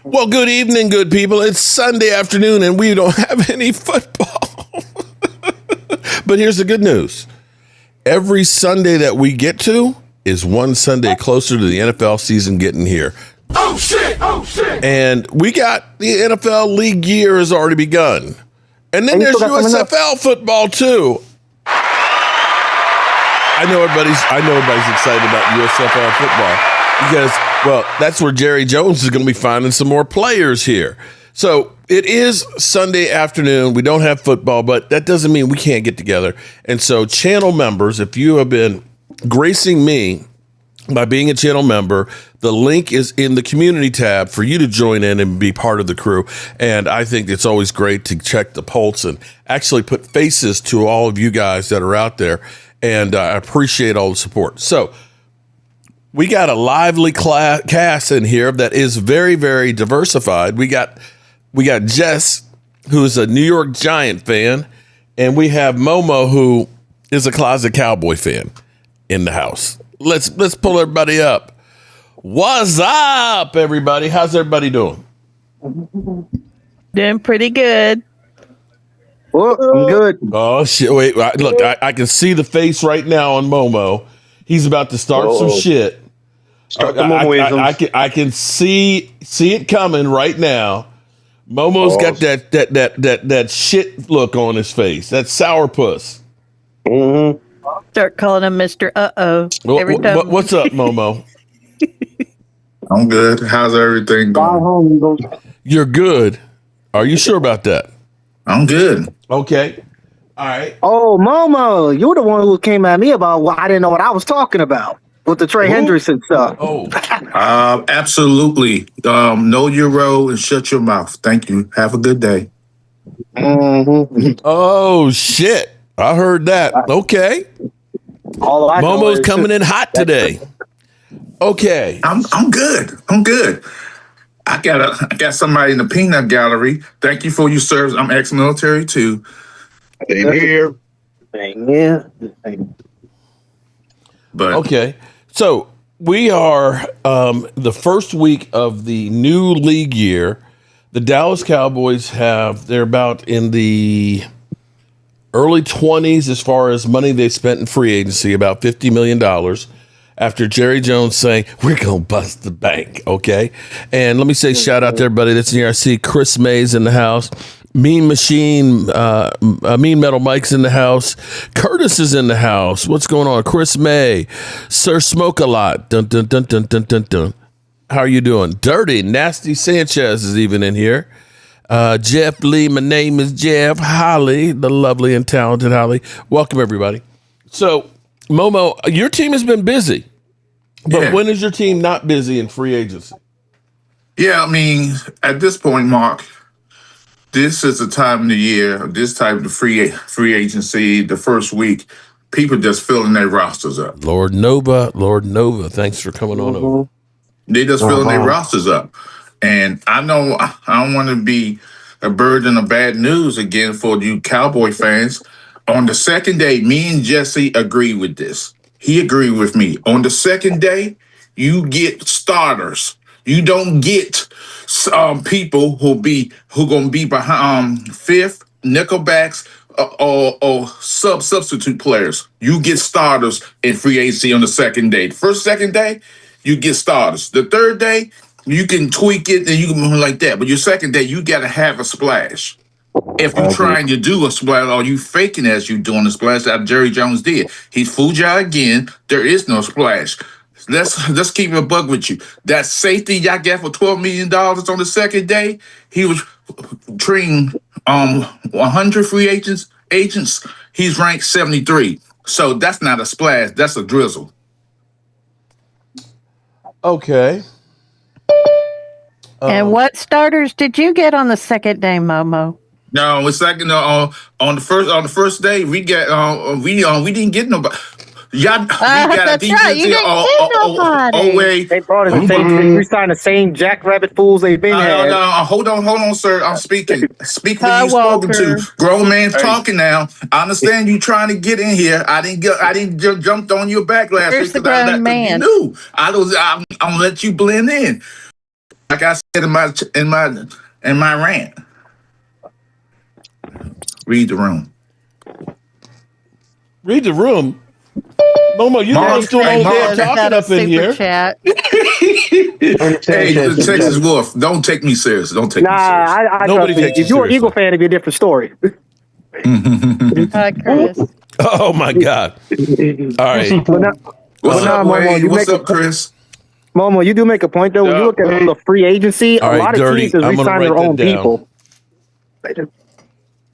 Well, good evening, good people. It's Sunday afternoon and we don't have any football. But here's the good news. Every Sunday that we get to is one Sunday closer to the NFL season getting here. Oh, shit! Oh, shit! And we got the NFL league year has already begun. And then there's USFL football, too. I know everybody's excited about USFL football because, well, that's where Jerry Jones is going to be finding some more players here. So it is Sunday afternoon. We don't have football, but that doesn't mean we can't get together. And so channel members, if you have been gracing me by being a channel member, the link is in the community tab for you to join in and be part of the crew. And I think it's always great to check the pulse and actually put faces to all of you guys that are out there. And I appreciate all the support. So we got a lively cast in here that is very, very diversified. We got Jess, who is a New York Giant fan, and we have Momo, who is a closet Cowboy fan in the house. Let's pull everybody up. What's up, everybody? How's everybody doing? Doing pretty good. Oh, I'm good. Oh, shit. Wait, look, I can see the face right now on Momo. He's about to start some shit. I can see it coming right now. Momo's got that shit look on his face. That sourpuss. Mm-hmm. Start calling him Mr. Uh-oh every time. What's up, Momo? I'm good. How's everything going? You're good. Are you sure about that? I'm good. Okay. All right. Oh, Momo, you're the one who came at me about why I didn't know what I was talking about with the Trey Hendrickson stuff. Oh. Absolutely. Know your role and shut your mouth. Thank you. Have a good day. Mm-hmm. Oh, shit. I heard that. Okay. Momo's coming in hot today. Okay. I'm good. I'm good. I got somebody in the peanut gallery. Thank you for your service. I'm ex-military too. Same here. Yeah. But okay. So we are the first week of the new league year. The Dallas Cowboys they're about in the early 20s as far as money they spent in free agency, about $50 million. After Jerry Jones saying, we're going to bust the bank, okay? And let me say shout out to everybody that's in here. I see Chris Mays in the house. Mean Machine, Mean Metal Mike's in the house. Curtis is in the house. What's going on? Chris May. Sir Smoke a Lot. Dun, dun, dun, dun, dun, dun, dun. How are you doing? Dirty Nasty Sanchez is even in here. Jeff Lee, my name is Jeff. Holly, the lovely and talented Holly. Welcome, everybody. So, Momo, your team has been busy, but when is your team not busy in free agency? yeah, I mean, at this point, Mark, this is the time of the year, this type of free agency, the first week, people just filling their rosters up. Lord Nova, thanks for coming on over. They just filling their rosters up. And I know I don't want to be a burden of bad news again for you Cowboy fans. On the second day, me and Jesse agree with this. He agreed with me. On the second day, you get starters. You don't get people who gonna be behind fifth, nickelbacks, or substitute players. You get starters in free agency on the second day. Second day, you get starters. The third day, you can tweak it and you can move like that. But your second day, you got to have a splash. If you're trying to do a splash or you faking as you doing a splash, that Jerry Jones did. He fooled y'all again. There is no splash. Let's keep it a bug with you. That safety y'all got for $12 million on the second day, he was treating 100 free agents. He's ranked 73. So that's not a splash. That's a drizzle. Okay. And what starters did you get on the second day, Momo? No, it's like on the first day we got we didn't get nobody. Y'all, that's right. You didn't get nobody. They brought in the same. We signed the same jackrabbit fools they've been had. No, hold on, sir. I'm speaking. Speak when you spoken to. Grown man talking now. I understand you trying to get in here. I didn't jumped on your back last Here's week the grown man. You knew. I'm gonna let you blend in. like I said in my rant. Read the room. Read the room. Momo, you Mark, know I'm still hey, on Mark. there Got talking a up in super here. chat. Hey, Texas Wolf, don't take me serious. Don't take me serious. I Nobody trust you. takes you If you're an Eagle seriously. fan, it'd be a different story. Hi, Chris. Oh my God! All right, But now, What's but up, now, Momo, Wade? you What's make up, Chris? Momo, you do make a point though. When you look at the free agency, all a right, lot of Dirty. teams has I'm gonna re-signed write their that own down. people.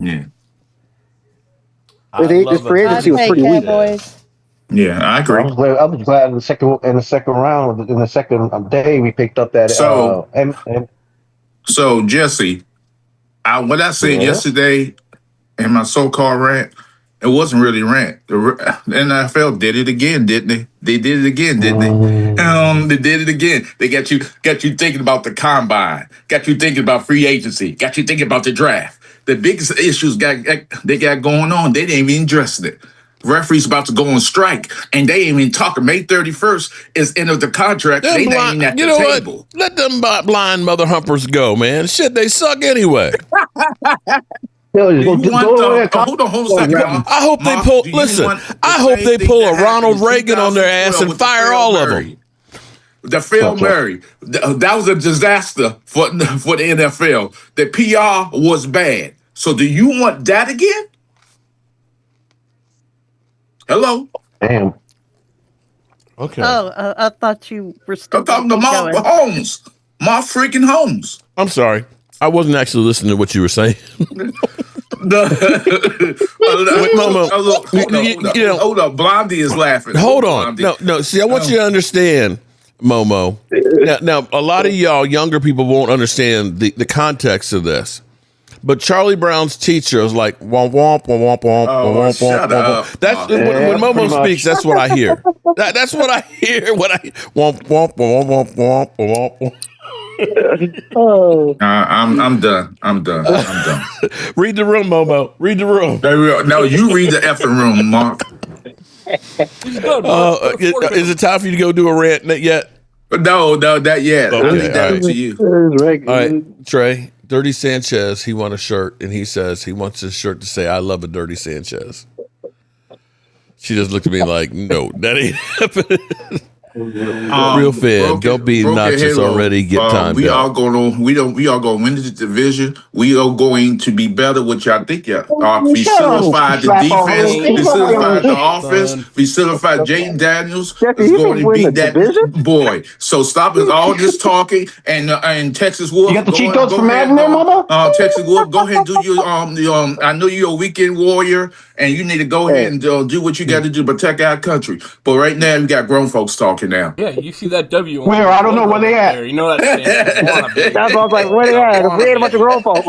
Yeah, I This love a free Hi, agency was dirty Hey, pretty weak. Cowboys. yeah, I agree. I was glad in the second round, in the second day, we picked up that. So, And Jesse, what I said yeah. yesterday in my so-called rant, it wasn't really rant. The NFL did it again, didn't they? They did it again, didn't they? They did it again. They got you thinking about the combine, got you thinking about free agency, got you thinking about the draft. The biggest issues they got going on, they didn't even address it. Referees about to go on strike, and they ain't even talking. May 31st is end of the contract. them They blind, ain't at you the know table. what? Let them blind mother humpers go, man. Shit, they suck anyway. Do you Go want over the? there, Hold on a second, Mark. I hope they Mark, pull. do you Listen, want the I hope same they thing pull that a Ronald happened in Reagan on their ass 2012 and with the fire Phil all of Murray? them. The Phil Okay. Murray. That was a disaster for the NFL. The PR was bad. So do you want that again? Hello? Damn. Okay, Oh, I thought you were still I'm talking going to to keep Mark going. Holmes. Mark freaking Holmes. I'm sorry. I wasn't actually listening to what you were saying. Momo, Hold up. Blondie is laughing. Hold on. Blondie. No. See, I want you to understand, Momo. Now, a lot of y'all younger people won't understand the context of this. But Charlie Brown's teacher was like, womp, womp, womp, womp, womp, Shut womp, up. womp. That's Yeah, when Momo pretty much. speaks, that's what I hear. That's what I hear when I womp, womp, womp, womp, womp, womp. Oh, I'm done. I'm done. Read the room, Momo. Read the room. No, you read the effing room, Mark. Is it time for you to go do a rant yet? No, that yet. Okay, I leave that all up to you. All right, Trey. Dirty Sanchez, he won a shirt, and he says he wants his shirt to say, I love a Dirty Sanchez. She just looked at me like, no, that ain't happening. Real fan, don't be obnoxious already. Get time. We are going to win the division. We are going to be better, which I think we solidified the defense, we solidified the offense, we solidified Jaden Daniels is going to beat that boy. So stop all this talking and Texas Wolf. You got the cheat codes for Madden there, mother? Texas Wolf, go ahead and do your I know you're a weekend warrior and you need to go ahead and do what you got to do to protect our country. But right now you got grown folks talking now. Yeah, you see that W. Where? I don't know where they at. There. You know that stands. that's what I was like. Where they at? We ain't a bunch of grown folks.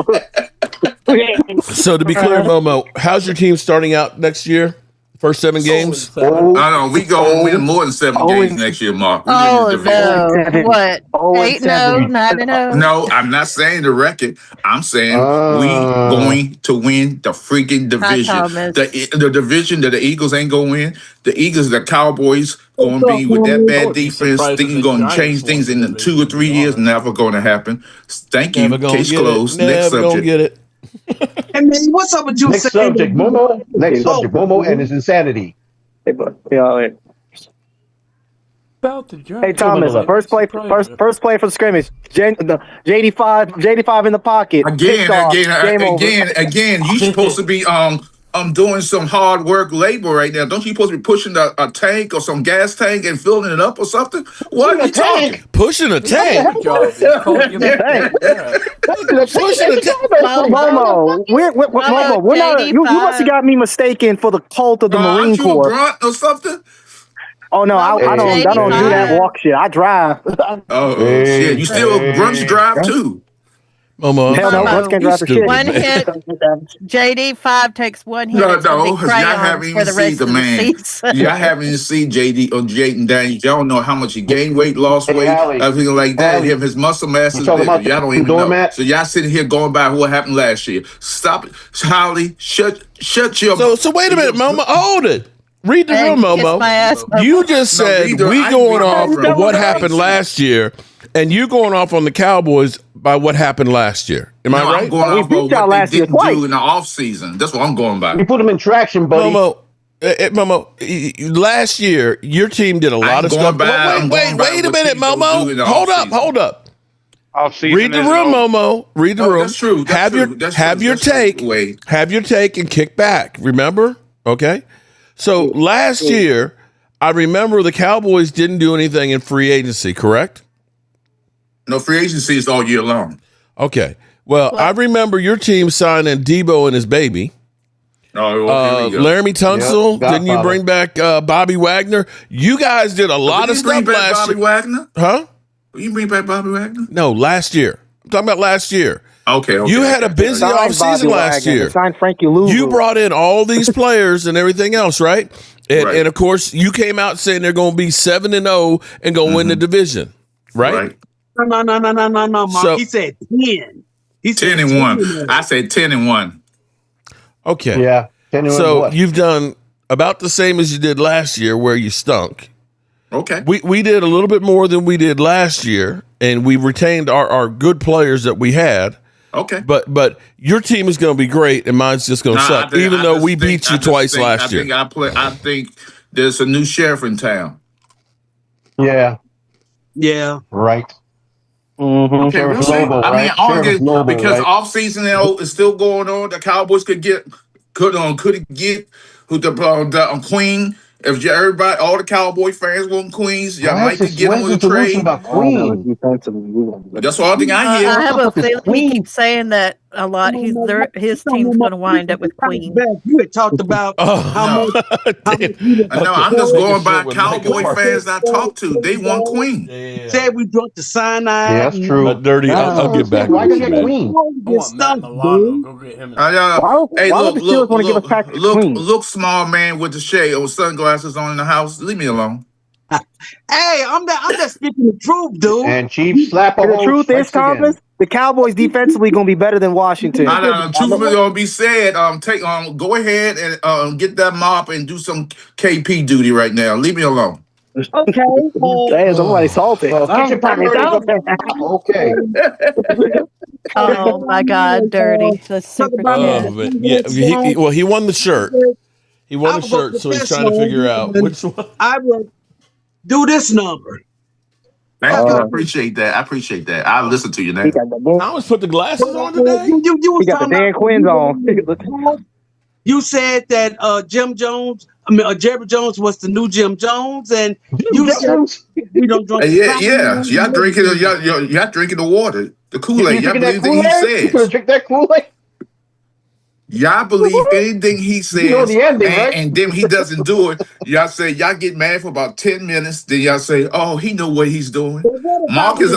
So to be clear, Momo, how's your team starting out next year? First 7 games? I don't know. We go win more than 7 games next year, Mark. We win the division. No. What? 8-0, 9-0? No, I'm not saying the record. I'm saying we going to win the freaking division. Thomas. The division that the Eagles ain't going to win. The Eagles, the Cowboys, going to be with that bad defense. Things going to change things in 2 or 3 years. Never going to happen. Thank you. Case closed. Next Never gonna subject. get it. Hey man, what's up with you? Next subject, Momo. Next subject, Momo and his insanity. About the draft. Hey Thomas, first play for the scrimmage. JD5 in the pocket. Again. You supposed to be doing some hard work labor right now. Don't you supposed to be pushing a tank or some gas tank and filling it up or something? What are you talking? Pushing a tank. Good job. Pushing a tank. Momo, we're not. You must have got me mistaken for the cult of the Marine Aren't you a Corps. grunt or something? Oh no, I don't do that walk shit. I drive. Oh shit! You still grunts drive too? Momo, Hell no, grunts can't drive for shit. One hit. JD5 takes one hit. No, It's gonna be y'all crayons haven't for even the seen rest the of man. season. Y'all haven't even seen JD or Jaden Daniels. Y'all don't know how much he gained weight, lost weight, Allie, everything like that. Allie, His muscle mass is talking bigger. about Y'all don't the even know. doormat? So y'all sitting here going by what happened last year. Stop it, Holly. Shut your. So wait a minute, Momo. Hold it. Read the room, Momo. You just said we going off of what happened last year, and you going off on the Cowboys by what happened last year. Am I right? I'm going off of what they didn't do in the offseason. That's what I'm going by. You put them in traction, buddy. Momo, last year your team did a lot of stuff. Wait a minute, Momo. Hold up. Read the room, Momo. Read the room. That's true. Have your take and kick back. Remember? Okay. So last year, I remember the Cowboys didn't do anything in free agency, correct? No, free agency is all year long. Okay. Well, I remember your team signing Debo and his baby. Laramie Tunsil. Yep, didn't you bring back Bobby Wagner? You guys did a lot of stuff last year. Bobby Wagner? Huh? You bring back Bobby Wagner? No, last year. I'm talking about last year. Okay. You had a busy offseason last year. Signed Frankie Louvu. You brought in all these players and everything else, right? And of course, you came out saying they're going to be 7-0 and going to win the division, right? No, Mom. So, he said 10. He said 10-1. I said 10-1. Okay. Yeah. 10-1 So what? you've done about the same as you did last year where you stunk. Okay. We did a little bit more than we did last year, and we retained our good players that we had. Okay. But your team is going to be great, and mine's just going to suck, even though we beat you twice last year. I think there's a new sheriff in town. Yeah. Yeah. Right. Mm-hmm. Okay, Sheriff really? Noble, I mean, right? Noble, because right? offseason is still going on. The Cowboys could get who the Queen. If everybody, all the Cowboy fans want Queens, y'all might get them with a trade. About Queen? That's all I think I hear. I have a feeling he keeps saying that a lot. His team's going to wind up with Queen. You had talked about how much. No, I'm just going by Cowboy fans I talk to. They want Queen. Said we drunk the cyanide. Yeah, that's true. Dirty. I'll get back. Why did you get Queen? Hey, look, look, small man with the shade or sunglasses on in the house. Leave me alone. Hey, I'm just speaking the truth, dude. And Chief slap the truth is, Thomas, the Cowboys defensively going to be better than Washington. The truth is going to be said. Go ahead and get that mop and do some KP duty right now. Leave me alone. Okay. Damn, somebody salty. Okay. Oh my God, Dirty. The super kid. Yeah. He won the shirt. He won the shirt, so he's trying to figure out which one. I will do this number. Thank you. I appreciate that. I'll listen to you now. I always put the glasses on today. You got the Dan Quinn's on. You said that Jerry Jones was the new Jim Jones, and you don't drink. Yeah. Y'all drinking the water, the Kool-Aid. Y'all believe anything he says. You gonna drink that Kool-Aid? Y'all believe anything he says, you know the ending, right? And then he doesn't do it. Y'all say y'all get mad for about 10 minutes. Then y'all say, "Oh, he know what he's doing." Mark is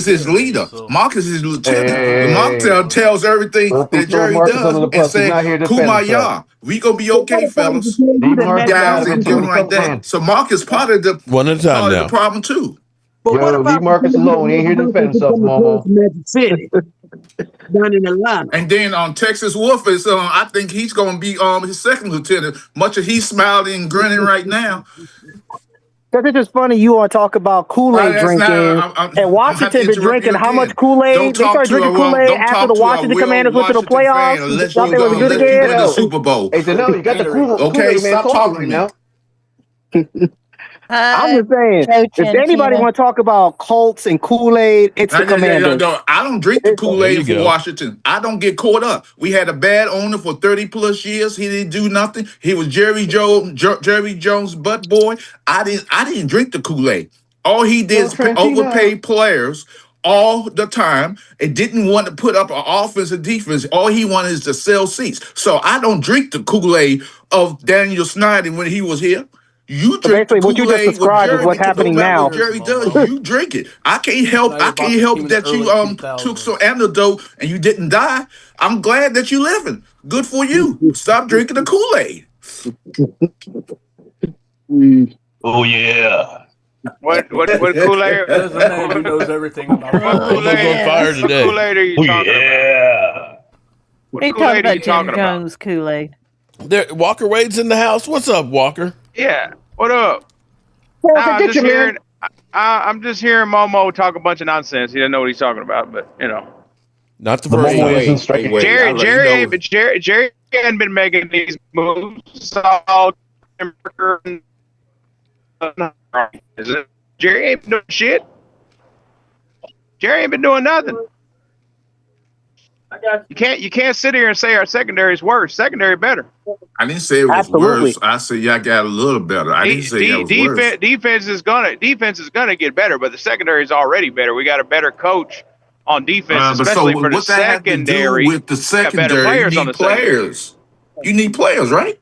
his leader. Mark is his lieutenant. Mark tells everything that Jerry does and say, "Kumbaya, we gonna be okay, fellas." Guys and doing like that. So Mark is part of the one at a time now. The problem too. But what about leave Marcus alone? He ain't here to defend himself, Momo. Down in Atlanta. And then Texas Wolf is I think he's gonna be his second lieutenant. Much as he's smiling and grinning right now. It's just funny you want to talk about Kool-Aid drinking. And Washington been drinking how much Kool-Aid? They started drinking Kool-Aid after the Washington Commanders went to the playoffs. Thought they was good again. The Super Bowl. Hey, you got the Kool-Aid. Okay, stop talking right now. I'm just saying, if anybody want to talk about Colts and Kool-Aid, it's the Commanders. I don't drink the Kool-Aid for Washington. I don't get caught up. We had a bad owner for 30 plus years. He didn't do nothing. He was Jerry Jones' butt boy. I didn't drink the Kool-Aid. All he did is overpay players all the time and didn't want to put up an offense and defense. All he wanted is to sell seats. So I don't drink the Kool-Aid of Daniel Snyder when he was here. You drink basically what you just described is what's happening now. What Jerry does, you drink it. I can't help that you took some antidote and you didn't die. I'm glad that you living. Good for you. Stop drinking the Kool-Aid. Oh yeah. What Kool-Aid? There's a man who knows everything about Kool-Aid. On fire today. What Kool-Aid are you talking about? What He Kool-Aid talking are you about Jim talking about? Jones Kool-Aid. Walker Wade's in the house. What's up, Walker? Yeah. What up? I'm just hearing Momo talk a bunch of nonsense. He doesn't know what he's talking about, but not the first time. Jerry hadn't been making these moves. Jerry ain't doing shit. Jerry ain't been doing nothing. You can't sit here and say our secondary is worse. Secondary better. I didn't say it was worse. I said y'all got a little better. I didn't say it was worse. Defense is gonna get better, but the secondary is already better. We got a better coach on defense, especially for the secondary. With the secondary, you need players. You need players, right?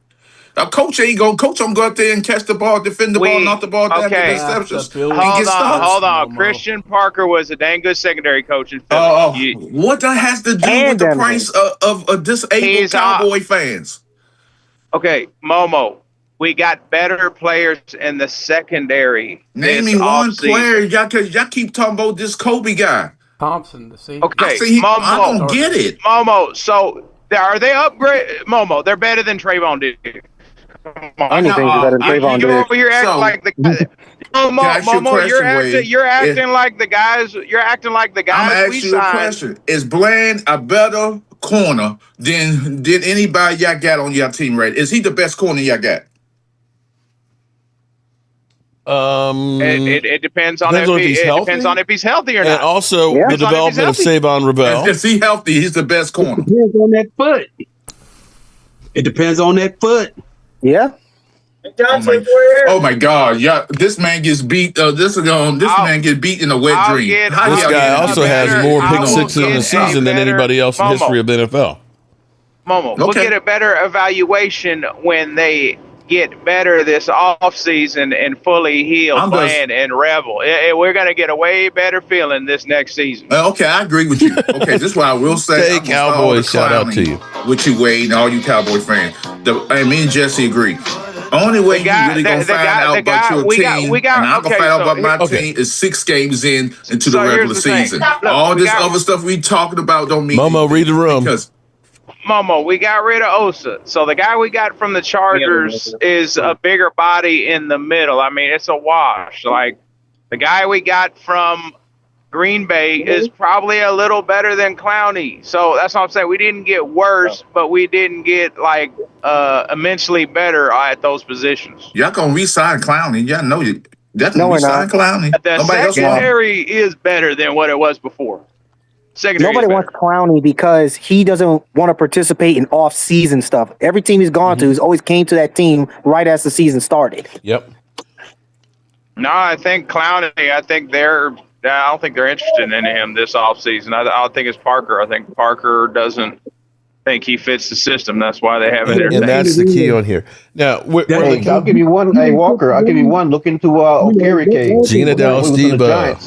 A coach ain't gonna coach. I'm go out there and catch the ball, defend the ball, knock the ball down to the interceptions. Hold on. Christian Parker was a dang good secondary coach in Philly. What that has to do with the price of disabled Cowboy fans? Okay, Momo, we got better players in the secondary. Name me one player. Y'all keep talking about this Kobe guy. Thompson, the safety. Okay, Momo, I don't get it. Momo, so are they upgrade? Momo, they're better than Trayvon Diggs. Anything's better than Trayvon Diggs. You're over here acting like the guy. Momo, you're acting like the guys. You're acting like the guys I'm asking you a question. Is Bland a better corner than anybody y'all got on your team right? Is he the best corner y'all got? It depends on if he's healthy or not. And also the development of Savon Ravel. If he's healthy, he's the best corner. It depends on that foot. It depends on that foot. Yeah. Oh my God! Yeah, this man gets beat. This man gets beat in a wet dream. This guy also has more pick sixes in the season than anybody else in the history of the NFL. Momo, we'll get a better evaluation when they get better this offseason and fully heal, plan, and revel. We're going to get a way better feeling this next season. Okay, I agree with you. Okay, this is what I will say. Hey, Cowboys, shout out to you. With you, Wade, and all you Cowboy fans. Me and Jesse agree. Only way you really going to find out about your team, and I'm going to find out about my team, is 6 games into the regular season. All this other stuff we talking about don't mean Momo, read the room. Momo, we got rid of Osa. So the guy we got from the Chargers is a bigger body in the middle. I mean, it's a wash. Like, the guy we got from Green Bay is probably a little better than Clowney. So that's what I'm saying. We didn't get worse, but we didn't get, immensely better at those positions. Y'all going to re-sign Clowney. Y'all know you. That's going to re-sign Clowney. The secondary is better than what it was before. Nobody wants Clowney because he doesn't want to participate in off-season stuff. Every team he's gone to, he's always came to that team right as the season started. Yep. No, I think Clowney. I don't think they're interested in him this offseason. I think it's Parker. I think Parker doesn't think he fits the system. That's why they haven't. And that's the key on here. Now, I'll give you one. Hey, Walker, I'll give you one. Look into Okereke. Gina Dallas-Diva.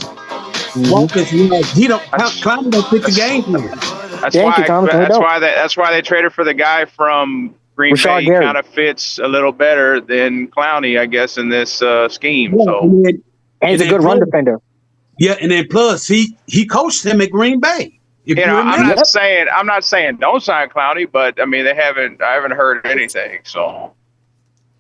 Clowney don't pick the game here. That's why they traded for the guy from Green Bay. He kind of fits a little better than Clowney, I guess, in this scheme. Yeah, so and he's a good run defender. Yeah, and then plus he coached him at Green Bay. I'm not saying don't sign Clowney, but I mean I haven't heard anything. So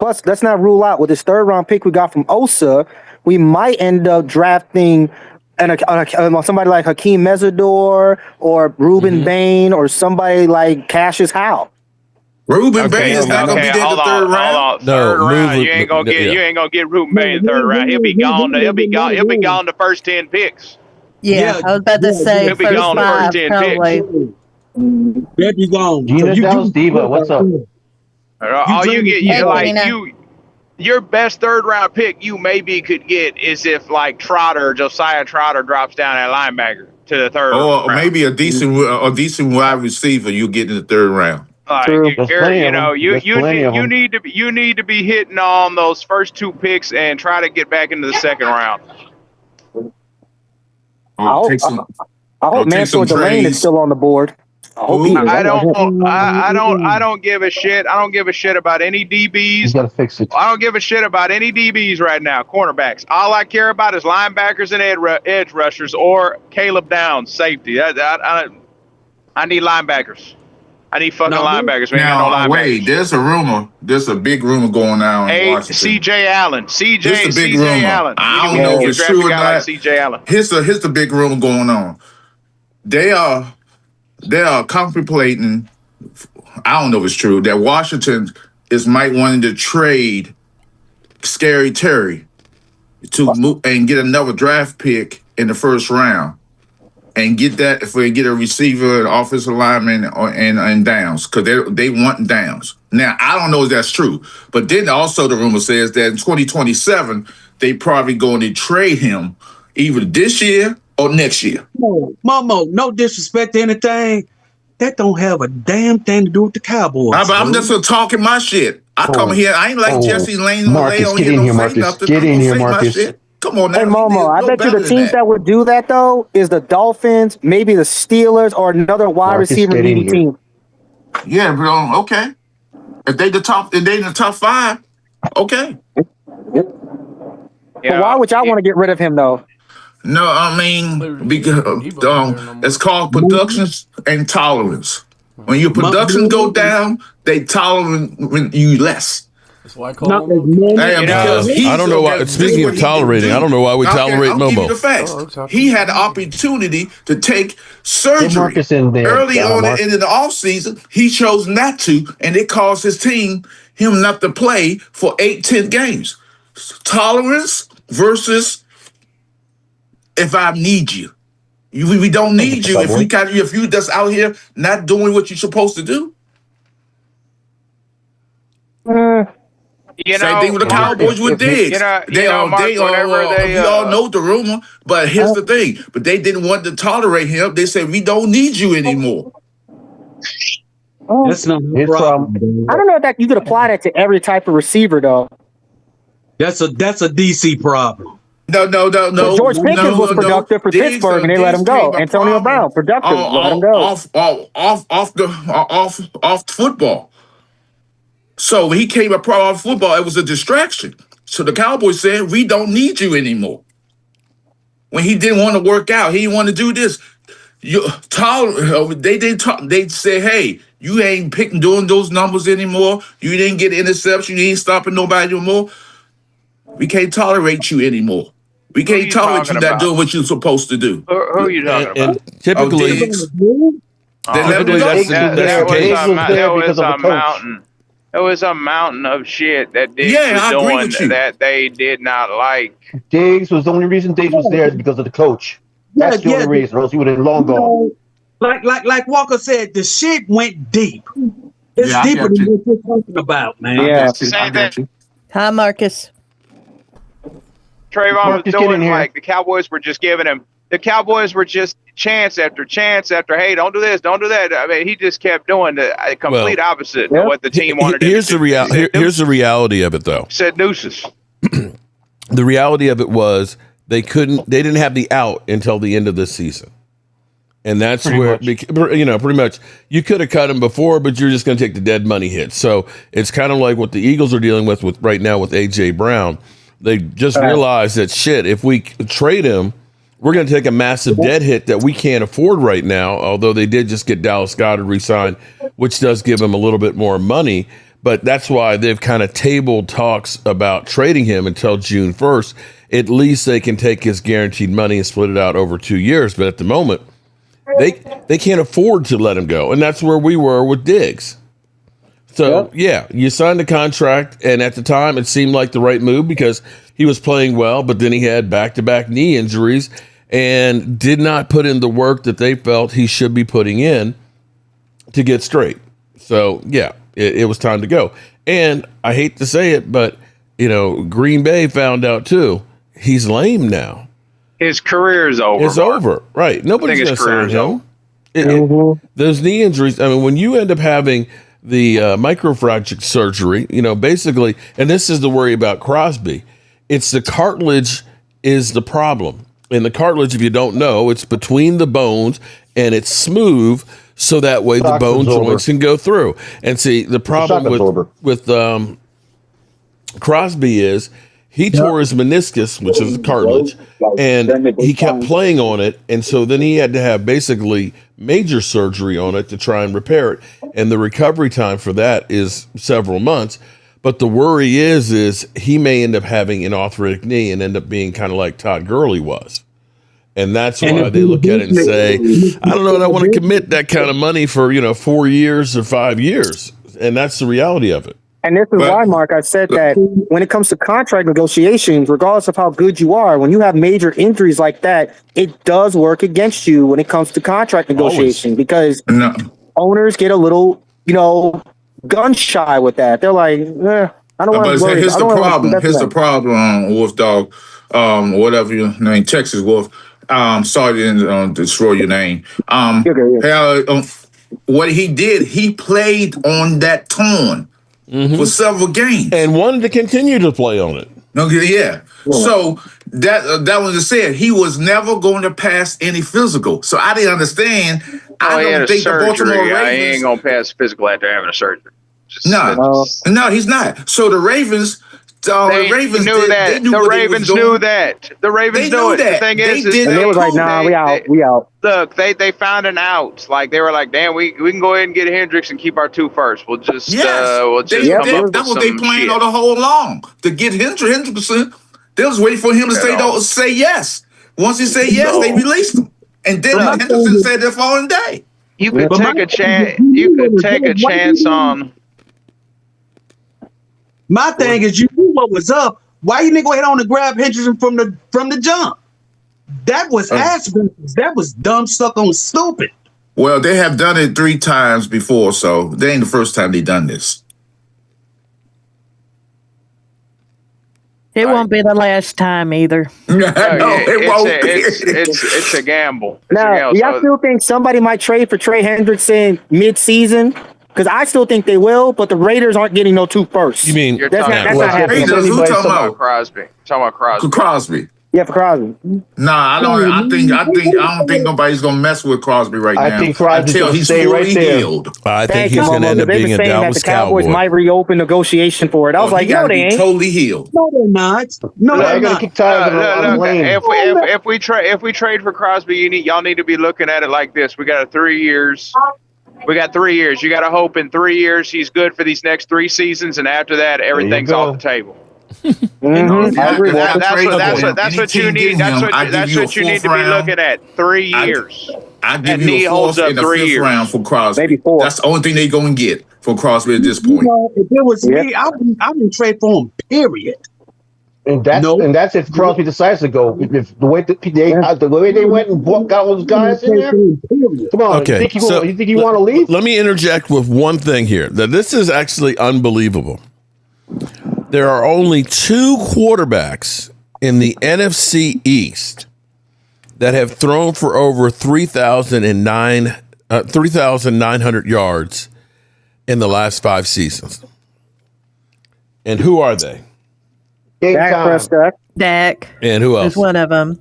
plus, let's not rule out with this 3rd round pick we got from Osa, we might end up drafting somebody like Hakeem Mesidor or Ruben Bain or somebody like Cassius Howe. Ruben Bain is not going to be there in the 3rd round. Third round, you ain't gonna get Ruben Bain in the 3rd round. He'll be gone. He'll be gone the first 10 picks. Yeah, I was about to say he'll be gone the first 10 picks. He'll be gone. Gina Dallas-Diva, what's up? All you get, your best 3rd round pick you maybe could get is if Josiah Trotter drops down at linebacker to the 3rd round. Or maybe a decent wide receiver you get in the 3rd round. You need to be hitting on those first 2 picks and try to get back into the 2nd round. I hope Mansour Delane is still on the board. I don't give a shit. I don't give a shit about any DBs. You gotta fix it. I don't give a shit about any DBs right now. Cornerbacks. All I care about is linebackers and edge rushers or Caleb Downs, safety. I need linebackers. I need fucking No, linebackers. We ain't got no Now, linebackers. wait, there's a rumor. There's a big rumor going on in Hey, Washington. C.J. Allen. This is a big C.J. rumor. Allen. I We don't know need if to it's draft true a or guy like not. C.J. Allen. Here's the big rumor going on. They are contemplating. I don't know if it's true that Washington might wanting to trade Scary Terry to move and get another draft pick in the first round. And get that if we get a receiver, an offensive lineman, and downs because they want downs. Now I don't know if that's true, but then also the rumor says that in 2027 they probably going to trade him either this year or next year. Momo, no disrespect to anything. That don't have a damn thing to do with the Cowboys. I'm just talking my shit. I come here. I ain't like Jesse Lane. Marcus, on get here, in don't here, say Marcus. nothing. Get I'm in gonna here, say my Marcus. shit. Come on now. Hey Momo, I bet you the teams that would do that though is the Dolphins, maybe the Steelers, or another wide Marcus, receiver get in needy here. team. Yeah, but okay. If they in the top 5, okay. But why would y'all want to get rid of him though? No, I mean because it's called production and tolerance. When your production go down, they tolerate you less. That's why I call him. Because I don't know why. Speaking of tolerating, I don't know why we tolerate I'll give you the Momo. facts. He had the opportunity to take surgery Marcus in there, early on Mark. in the offseason. He chose not to, and it caused his team him not to play for 8-10 games. Tolerance versus if I need you. We don't need you if you just out here not doing what you're supposed to do. You Same know, thing with the Cowboys with Diggs. Mark, we all know the rumor, but here's the thing. But they didn't want to tolerate him. They said, we don't need you anymore. That's not His problem. I don't know that you could apply that to every type of receiver though. That's a DC problem. No. But George Pickens was productive for Pittsburgh, and they let him go. Antonio Brown, productive, let him go. Off football. So when he came a pro off football, it was a distraction. So the Cowboys said, we don't need you anymore. When he didn't want to work out, he didn't want to do this. They say, hey, you ain't doing those numbers anymore. You didn't get interception. You ain't stopping nobody anymore. We can't tolerate you anymore. We can't tolerate you not doing what you're supposed to do. Who are you talking about? And typically, Diggs. typically that's the case. There was a mountain of shit that Diggs I agree was with doing you. that they did not like. Diggs was the only reason Diggs was there is because of the coach. That's the only reason, or else he would have long gone. Like Walker said, the shit went deep. It's I deeper got than you. what you're talking about, man. Yeah. I got you. Hi, Marcus. Trayvon Marcus, was get in doing here. like the Cowboys were just giving him. The Cowboys were just chance after chance after. Hey, don't do this, don't do that. I mean, he just kept doing the complete opposite of what the team wanted. Here's the reality of it, though. Said deuces. The reality of it was they didn't have the out until the end of this season. And that's pretty much you could have cut him before, but you're just going to take the dead money hit. So it's kind of like what the Eagles are dealing with right now with AJ Brown. They just realized that if we trade him, we're going to take a massive dead hit that we can't afford right now. Although they did just get Dallas Goedert re-signed, which does give him a little bit more money. But that's why they've kind of tabled talks about trading him until June 1st. At least they can take his guaranteed money and split it out over 2 years. But at the moment, they can't afford to let him go. And that's where we were with Diggs. So, you signed a contract. And at the time, it seemed like the right move because he was playing well. But then he had back-to-back knee injuries and did not put in the work that they felt he should be putting in to get straight. So, it was time to go. And I hate to say it, but, Green Bay found out, too. He's lame now. His career is over. It's over. Right. Nobody's going to sign him. Those knee injuries, I mean, when you end up having the microfracture surgery, basically, and this is the worry about Crosby, it's the cartilage is the problem. And the cartilage, if you don't know, it's between the bones and it's smooth so that way the bone joints can go through. And see, the problem with Crosby is He tore his meniscus, which is a cartilage, and he kept playing on it. And so then he had to have basically major surgery on it to try and repair it. And the recovery time for that is several months. But the worry is he may end up having an arthritic knee and end up being kind of like Todd Gurley was. And that's why they look at it and say, I don't know that I want to commit that kind of money for, 4 years or 5 years. And that's the reality of it. And this is why, Mark, I said that when it comes to contract negotiations, regardless of how good you are, when you have major injuries like that, it does work against you when it comes to contract negotiation because owners get a little, gun shy with that. They're like, I don't want to worry. Here's the problem, Wolf Dog, whatever your name, Texas Wolf. Sorry to destroy your name. What he did, he played on that torn for several games and wanted to continue to play on it. Okay, yeah. So that was said. He was never going to pass any physical. So I didn't understand. I don't think the Baltimore Ravens. He ain't gonna pass physical after having a surgery. No, he's not. So the Ravens. The Ravens knew that. The Ravens knew that. The Ravens knew it. The thing is, they was like, "Nah, we out." Look, they found an out. Like they were like, "Damn, we can go ahead and get Hendricks and keep our 2 first. We'll just come up with that's what they planned all the whole along to get Hendrickson. They was waiting for him to say yes. Once he said yes, they released him, and then Hendrickson said the following day. You could take a chance. You could take a chance on. My thing is, you knew what was up. Why you didn't go ahead on and grab Henderson from the jump? That was that was dumb, stuck on stupid. Well, they have done it 3 times before, so they ain't the first time they done this. It won't be the last time either. It won't. It's a gamble. Now, y'all still think somebody might trade for Trey Hendrickson mid-season? Because I still think they will, but the Raiders aren't getting no 2 first. You mean that's not happening? Who talking about Crosby? Talking about Crosby. Yeah, for Crosby. Nah, I don't think nobody's gonna mess with Crosby right now. I think Crosby's until he's fully healed. I think he's gonna end up being a Dallas the Cowboys might reopen negotiation for it. I was like, no, they ain't totally healed. No, they're not. No, they're not. If we trade for Crosby, y'all need to be looking at it like this. We got 3 years. We got 3 years. You got to hope in 3 years he's good for these next 3 seasons, and after that, everything's off the table. That's what you need. That's what you need to be looking at. 3 years. I give you a 4th and a 5th round for Crosby. Maybe 4. That's the only thing they're going to get for Crosby at this point. If it was me, I wouldn't trade for him. Period. And that's if Crosby decides to go. If the way they went and got all those guys in there. Come on, okay. You think you want to leave? Let me interject with one thing here. That this is actually unbelievable. There are only 2 quarterbacks in the NFC East that have thrown for over 3,900 yards in the last 5 seasons. And who are they? Dak Prescott. Dak. And who else? Is one of them.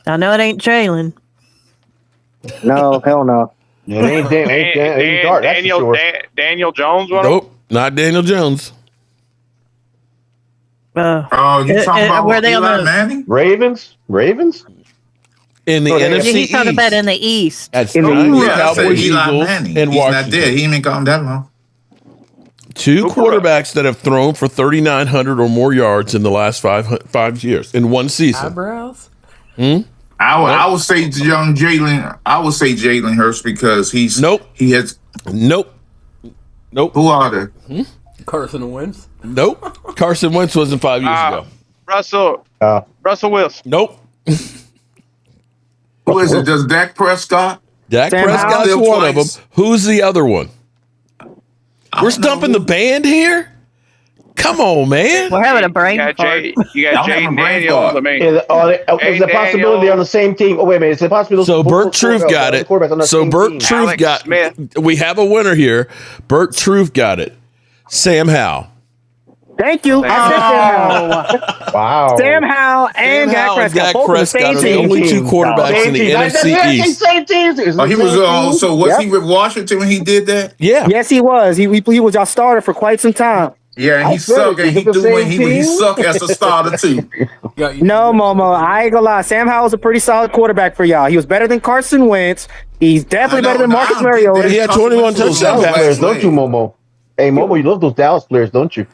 I know it ain't Jalen. No, hell no. Ain't Dart, Daniel Jones. Nope, not Daniel Jones. You talking about were they Eli on Manning? Ravens? In the NFC he's talking about in the East. That's in the Cowboys, Eagles, and He's Washington. not there. He ain't gone that long. 2 quarterbacks that have thrown for 3,900 or more yards in the last 5 years in one season. Eyebrows? I would say young Jalen. I would say Jalen Hurts because he's Nope. He has Nope. Who are they? Carson Wentz? Nope. Carson Wentz wasn't 5 years ago. Russell Wilson. Nope. Who is it? Does Dak Prescott? Dak Sam Prescott's Howell one of them. twice. Who's the other one? We're stumping the band here? Come on, man. We're having a brain You got fart. Jaden Daniels. I mean, Is it a possibility on the same team? Oh, wait a minute. Is it possible? So Burt Truth got it. So Burt Truth got it. We have a winner here. Burt Truth got it. Sam Howell. Thank you. I said Sam Howell. Wow. Sam Howell and Dak Prescott. Both on the same are the team. only 2 quarterbacks in the NFC East. Same teams. He was. So was he with Washington when he did that? Yeah. Yes, he was. He was our starter for quite some time. Yeah, he suck, and he suck as a starter too. No, Momo, I ain't gonna lie. Sam Howell's a pretty solid quarterback for y'all. He was better than Carson Wentz. He's definitely better than Marcus Mariota. He had 21 touchdown players, passes. don't you, Momo? Hey, Momo, you love those Dallas players, don't you?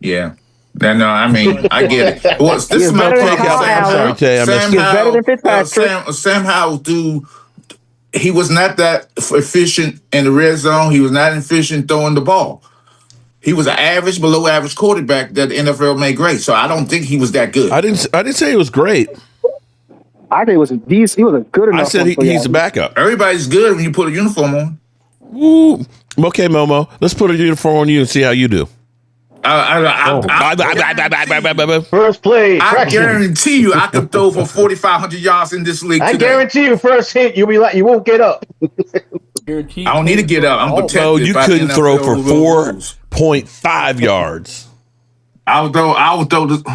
Yeah. No, I mean, I get it. Well, this is my problem. Sam Howell, he was not that efficient in the red zone. He was not efficient throwing the ball. He was an average, below average quarterback that the NFL made great. So I don't think he was that good. I didn't say he was great. I think he was a good enough. I said he's a backup. Everybody's good when you put a uniform on. Ooh. Okay, Momo, let's put a uniform on you and see how you do. First play. I guarantee you, I could throw for 4,500 yards in this league. I today. guarantee you, first hit, you'll be like, you won't get up. I don't need to get up. I'm protected. No, you couldn't throw for 4.5 yards. I would throw.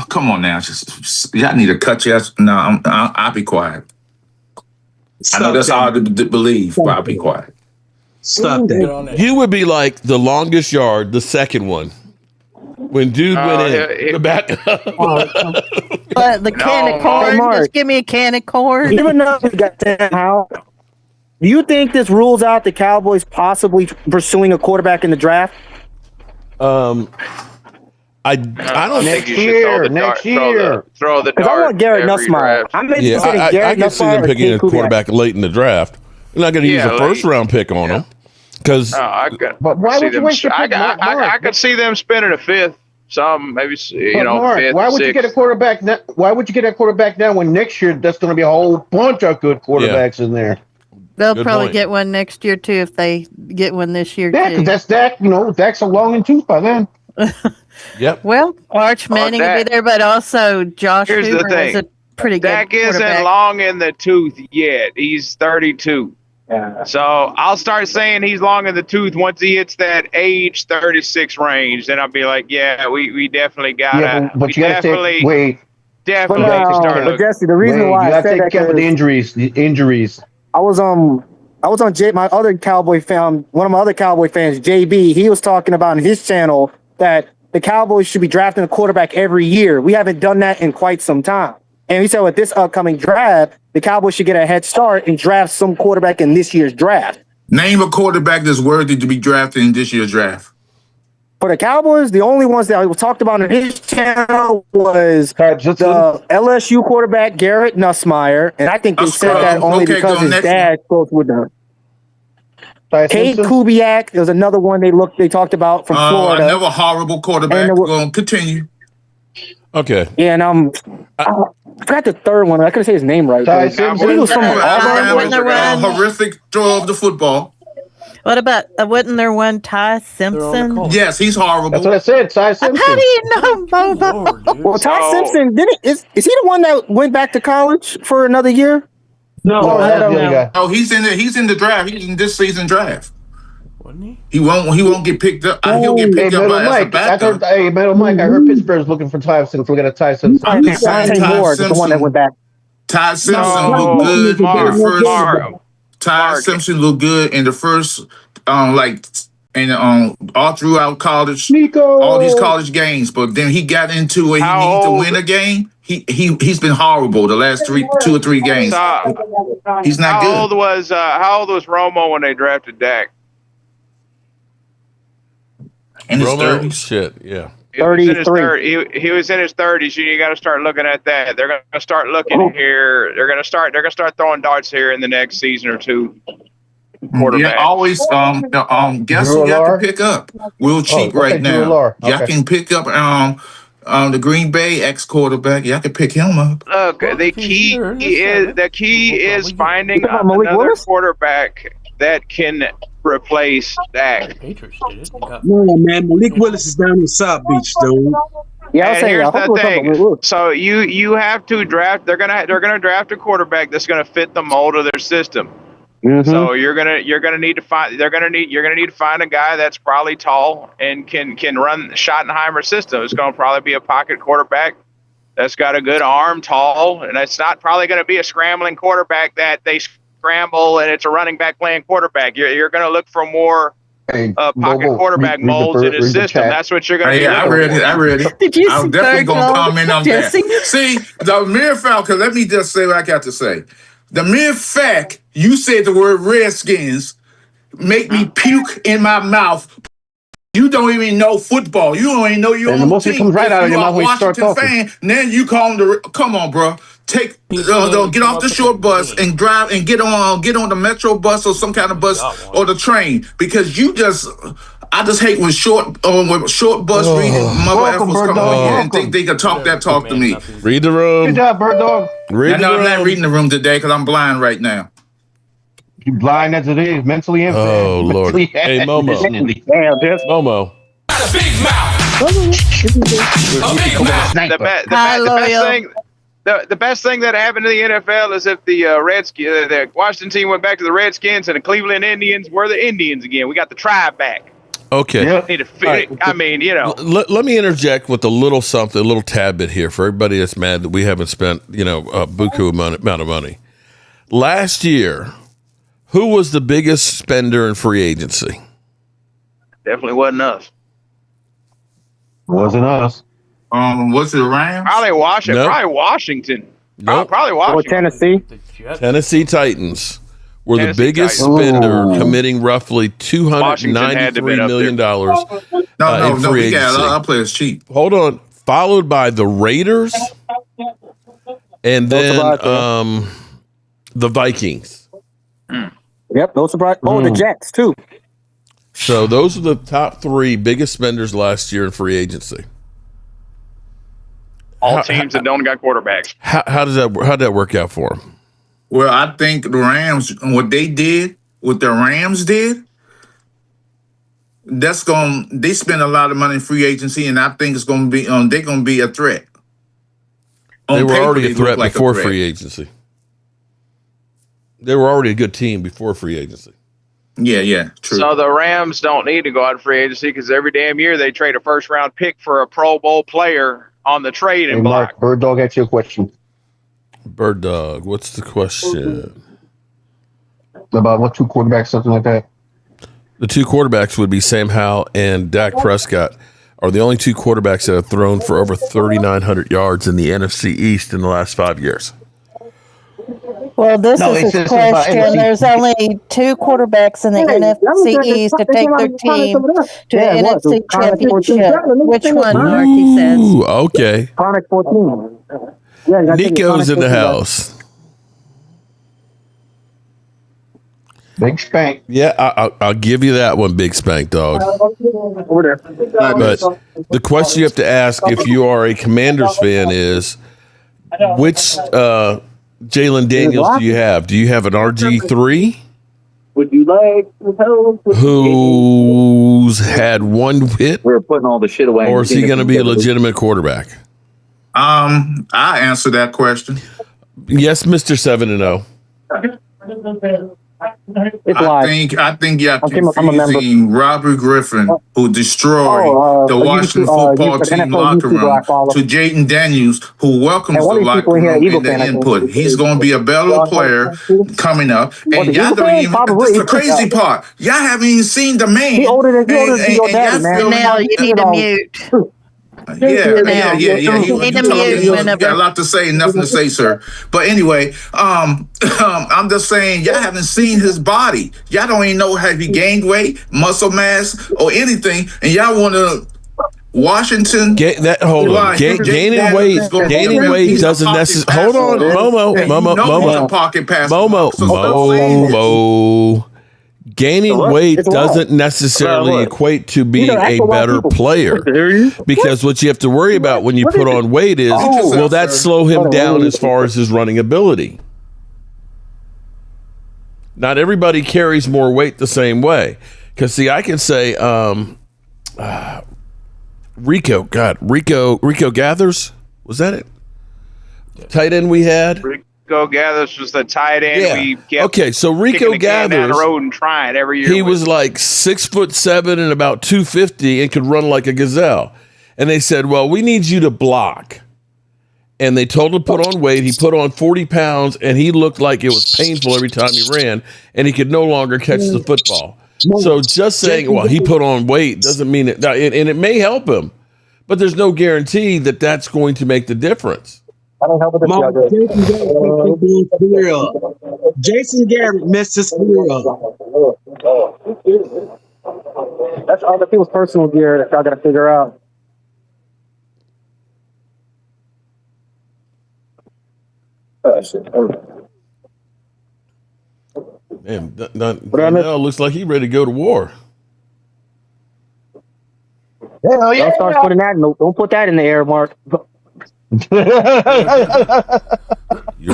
Come on now, just y'all need to cut your. No, I'll be quiet. I know that's hard to believe, but I'll be quiet. Stop that. You would be like the longest yard, the second one. When dude went in, the back. But the can of corn, just give me a can of corn. Even though we got Sam Howell, do you think this rules out the Cowboys possibly pursuing a quarterback in the draft? I don't think you should next year. Throw the Because I want Garrett Nussmeier. I can see them picking a quarterback late in the draft. They're not going to use a first round pick on him. Because but why would you waste your pick? I could see them spending a fifth. Some maybe fifth. Why would you get a quarterback now? Why would you get a quarterback now when next year that's going to be a whole bunch of good quarterbacks in there? They'll probably get one next year too if they get one this year. Yeah, because that's Dak. Dak's a long in tooth by then. Yep. Well, Arch Manning will be there, but also Josh Hoover is a pretty good Dak isn't long in the tooth yet. He's 32. Yeah. So I'll start saying he's long in the tooth once he hits that age 36 range. Then I'll be like, yeah, we definitely got to. But you got to wait. Definitely start. But Jesse, the reason why I said that is the injuries. I was on my other Cowboy fan, one of my other Cowboy fans, JB. He was talking about on his channel that the Cowboys should be drafting a quarterback every year. We haven't done that in quite some time. And he said with this upcoming draft, the Cowboys should get a head start and draft some quarterback in this year's draft. Name a quarterback that's worthy to be drafted in this year's draft. For the Cowboys, the only ones that I talked about on his channel was the LSU quarterback, Garrett Nussmeier. And I think they said that only because his dad spoke with them. Cade Kubiak, there was another one they talked about from Florida. Another horrible quarterback. Continue. Okay. Yeah, and I forgot the third one. I couldn't say his name right. He was from horrific throw of the football. What about wasn't there one Ty Simpson? Yes, he's horrible. That's what I said. Ty Simpson. How do you know Bobo? Well, Ty Simpson is he the one that went back to college for another year? No, he's in the draft. He's in this season draft. Wasn't he? He won't get picked up. He'll get picked up as a backup. Mike, I heard Pittsburgh's looking for Ty Simpson. We're gonna Ty Simpson. I'm just saying Ty Simpson, the one that went back. Ty Simpson looked good in the first. Ty Simpson looked good in the first, all throughout college, all these college games. But then he got into it. He needs to win a game. He's been horrible the last 2 or 3 games. He's not good. How old was Romo when they drafted Dak? In his 30s. Shit, yeah. 33. He was in his 30s. You got to start looking at that. They're going to start looking here. They're going to start throwing darts here in the next season or two. Yeah, always. Guess who y'all can pick up? Real cheap right now. Y'all can pick up the Green Bay ex-quarterback. Y'all can pick him up. Look, the key is finding another quarterback that can replace Dak. No, man, Malik Willis is down in South Beach, dude. Yeah, I'll say here's that. the thing. So you have to draft. They're gonna draft a quarterback that's gonna fit the mold of their system. Mm-hmm. So you're gonna need to find a guy that's probably tall and can run Schottenheimer's system. It's gonna probably be a pocket quarterback that's got a good arm, tall, and it's not probably gonna be a scrambling quarterback that they scramble and it's a running back playing quarterback. You're gonna look for more pocket quarterback molds in his system. That's what you're going to be looking I read it. I read it. Did you I'm see definitely Third going to Dog, comment on Jesse? that. See, the mere fact, let me just say what I got to say. The mere fact you said the word Redskins make me puke in my mouth. You don't even know football. You don't even know your own most of it team. comes right out of You your are mouth a when you start Washington talking. fan. Then you call them come on, bro. Get off the short bus and drive and get on the Metro bus or some kind of bus or the train because I just hate when short bus reading mother effers come on here and think they can talk to me. Read the room. Good job, Bird Dog. Read No, the I'm not room. reading the room today because I'm blind right now. You blind as it is, mentally and Oh, Lord. mentally Hey, Momo. conditionally. Damn, Jess. Momo. Big mouth. A big mouth. Sniper. The best thing that happened to the NFL is if the Washington team went back to the Redskins and the Cleveland Indians were the Indians again. We got the tribe back. Okay. Yep. I mean, you know. Let me interject with a little something, a little tad bit here for everybody that's mad that we haven't spent, a buku amount of money. Last year, who was the biggest spender in free agency? Definitely wasn't us. Wasn't us. Was it Rams? Probably Washington. Nope. Probably Washington. Nope. Probably Or Washington. Tennessee. Tennessee Titans were Tennessee the biggest Titans. spender, committing roughly $293 million in free We agency. got our players cheap. Hold on. Followed by the Raiders and then the Vikings. Yep, no surprise. Oh, the Jets too. So those are the top three biggest spenders last year in free agency. All teams that don't got quarterbacks. How'd that work out for them? Well, I think the Rams, what the Rams did, they spend a lot of money in free agency, and I think it's going to be, they're going to be a threat. They were already a threat before free agency. They were already a good team before free agency. Yeah, true. So the Rams don't need to go out in free agency because every damn year they trade a first-round pick for a Pro Bowl player on the trading block. Mark, Bird Dog, answer your question. Bird Dog, what's the question? About what, two quarterbacks, something like that? The two quarterbacks would be Sam Howell and Dak Prescott are the only two quarterbacks that have thrown for over 3,900 yards in the NFC East in the last 5 years. Well, this is his question. There's only two quarterbacks in the NFC East to take their team to the NFC Championship. Which one, Marky says? Ooh, okay. Chronic 14. Yeah, Nico's in the house. Big Spank. Yeah, I'll give you that one, Big Spank, dog. Over there. But the question you have to ask if you are a Commanders fan is, which Jalen Daniels do you have? Do you have an RG3? Would you like who's had one hit? We're putting all the shit away. Or is he going to be a legitimate quarterback? I answer that question. Yes, Mr. 7-0. I think you're confusing Robert Griffin, who destroyed the Washington football team locker room, to Jaden Daniels, who welcomes the locker room and the input. He's going to be a better player coming up. And y'all don't even, this is the crazy part. Y'all haven't even seen the man. He older than your daddy, man. Now you need to mute. Yeah. You got a lot to say, nothing to say, sir. But anyway, I'm just saying, y'all haven't seen his body. Y'all don't even know have he gained weight, muscle mass, or anything, and y'all want to Washington. Gaining weight doesn't necessarily. Hold on, Momo. Gaining weight doesn't necessarily equate to being a better player, because what you have to worry about when you put on weight is, will that slow him down as far as his running ability? Not everybody carries more weight the same way. Because, see, I can say Rico Gathers, was that it? Tight end we had? Rico Gathers was the tight end. Yeah. We kept okay, so Rico Gathers down the road and trying every year. He was like 6'7" and about 250 and could run like a gazelle. And they said, well, we need you to block. And they told him to put on weight. He put on 40 pounds and he looked like it was painful every time he ran, and he could no longer catch the football. So just saying, well, he put on weight doesn't mean it, and it may help him, but there's no guarantee that that's going to make the difference. I don't help with Jason Garrett messed his career up. That's other people's personal gear that y'all got to figure out. Man, Donnell looks like he's ready to go to war. Hell yeah! Don't start putting that. No, don't put that in the air, Mark. You're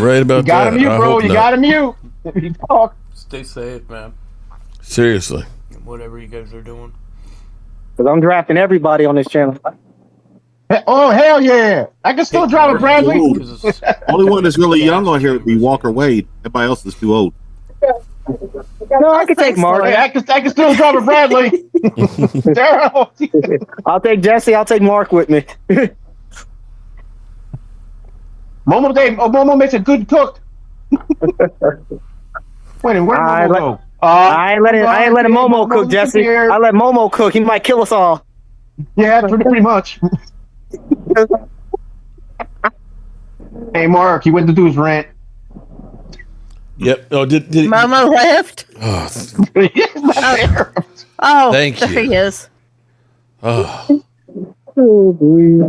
right about you got that. Him mute, bro. You got him mute. Stay safe, man. Seriously. Whatever you guys are doing. Because I'm drafting everybody on this channel. Oh, hell yeah. I can still drive a Bradley. Only one that's really young on here would be Walker Wade. Everybody else is too old. No, I can take Mark. I can still drive a Bradley. I'll take Jesse. I'll take Mark with me. Momo makes a good cook. Wait, where did Momo go? I ain't letting Momo cook, Jesse. I let Momo cook. He might kill us all. Yeah, pretty much. Hey, Mark, he went to do his rant. Yep. Oh, did Momo left? Oh, thank you. There he is. Oh,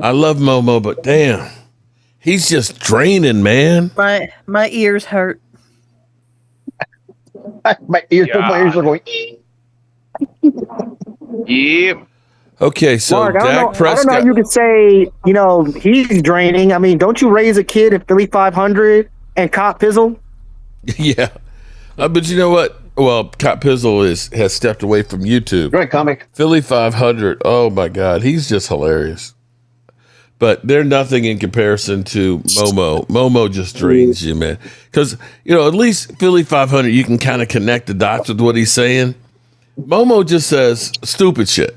I love Momo, but damn, he's just draining, man. My ears hurt. my ears are going. Yep. Okay, so Mark, Dak Prescott. I don't know if you could say, he's draining. I mean, don't you raise a kid at Philly 500 and cop Pizzle? Yeah. But you know what? Well, Cop Pizzle has stepped away from YouTube. Great comic. Philly 500. Oh, my God. He's just hilarious. But they're nothing in comparison to Momo. Momo just drains you, man. Because, at least Philly 500, you can kind of connect the dots with what he's saying. Momo just says stupid shit.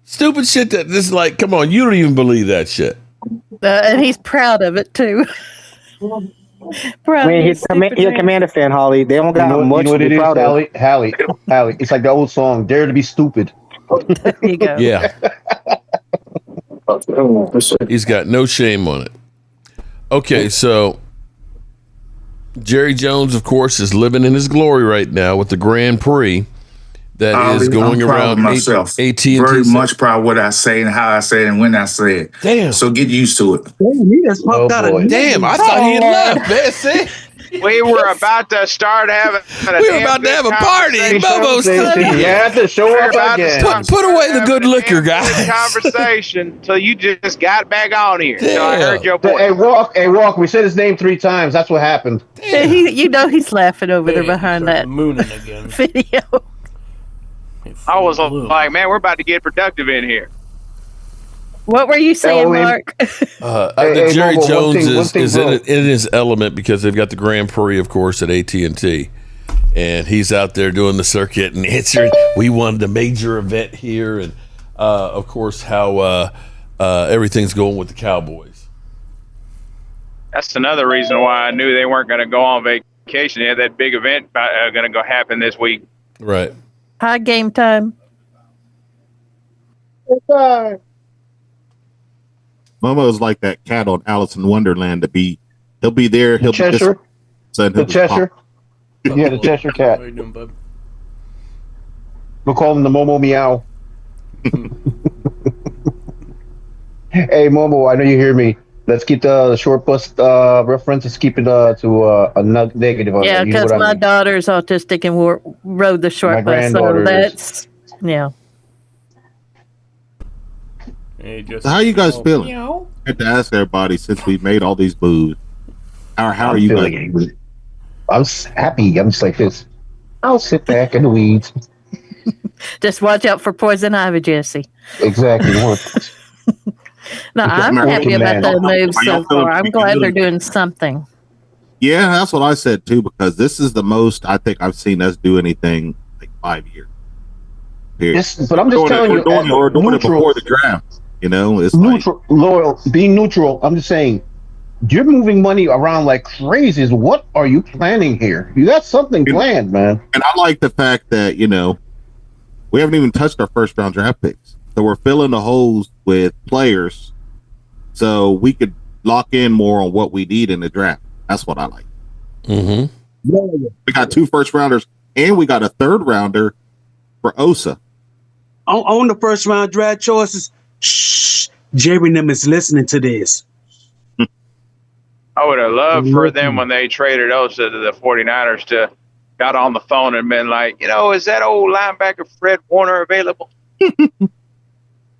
Stupid shit that this is like, come on, you don't even believe that shit. And he's proud of it, too. I mean, he's a Commander fan, Holly. They don't got much to be proud of. Hallie. It's like the old song, Dare to be Stupid. There you go. Yeah. He's got no shame on it. Okay, so Jerry Jones, of course, is living in his glory right now with the Grand Prix that is going around myself. AT&T. Very much proud of what I say and how I say it and when I say it. Damn. So get used to it. Damn, I thought he had left, man. See? We were about to start having a party. Momo said, you have to show up again. Put away the good liquor, guys. Conversation till you just got back on here. So I heard your point. Hey, Walk. We said his name 3 times. That's what happened. He's laughing over there behind that mooning again. video. I was like, man, we're about to get productive in here. What were you saying, Mark? Jerry Jones is in his element because they've got the Grand Prix, of course, at AT&T. And he's out there doing the circuit and answering. We won the major event here. And, of course, how everything's going with the Cowboys. That's another reason why I knew they weren't going to go on vacation. They had that big event going to go happen this week. Right. High game time. Momo's like that cat on Alice in Wonderland. He'll be there. He'll Cheshire. The Cheshire. Yeah, the Cheshire cat. How you doing, bud? We'll call him the Momo Meow. Hey, Momo, I know you hear me. Let's keep the short bus reference. Let's keep it to a negative. Yeah, because my daughter's autistic and rode the short bus. So that's, yeah. Hey, so how you guys feeling? I had to ask everybody since we made all these moves. How are you guys? I'm happy. I'm just like this. I'll sit back in the weeds. Just watch out for poison ivy, Jesse. Exactly. No, I'm happy about the moves so far. I'm glad they're doing something. Yeah, that's what I said too, because this is the most I think I've seen us do anything like 5 years. Yes, but I'm just telling you, we're doing it before the draft. It's neutral, loyal, being neutral. I'm just saying, you're moving money around like crazy. What are you planning here? You got something planned, man. And I like the fact that We haven't even touched our first round draft picks. So we're filling the holes with players so we could lock in more on what we need in the draft. That's what I like. Mm-hmm. We got 2 first rounders and we got a 3rd rounder for Osa. On the first round draft choices, shh, Jerry and them is listening to this. I would have loved for them when they traded Osa to the 49ers to got on the phone and been like, is that old linebacker Fred Warner available?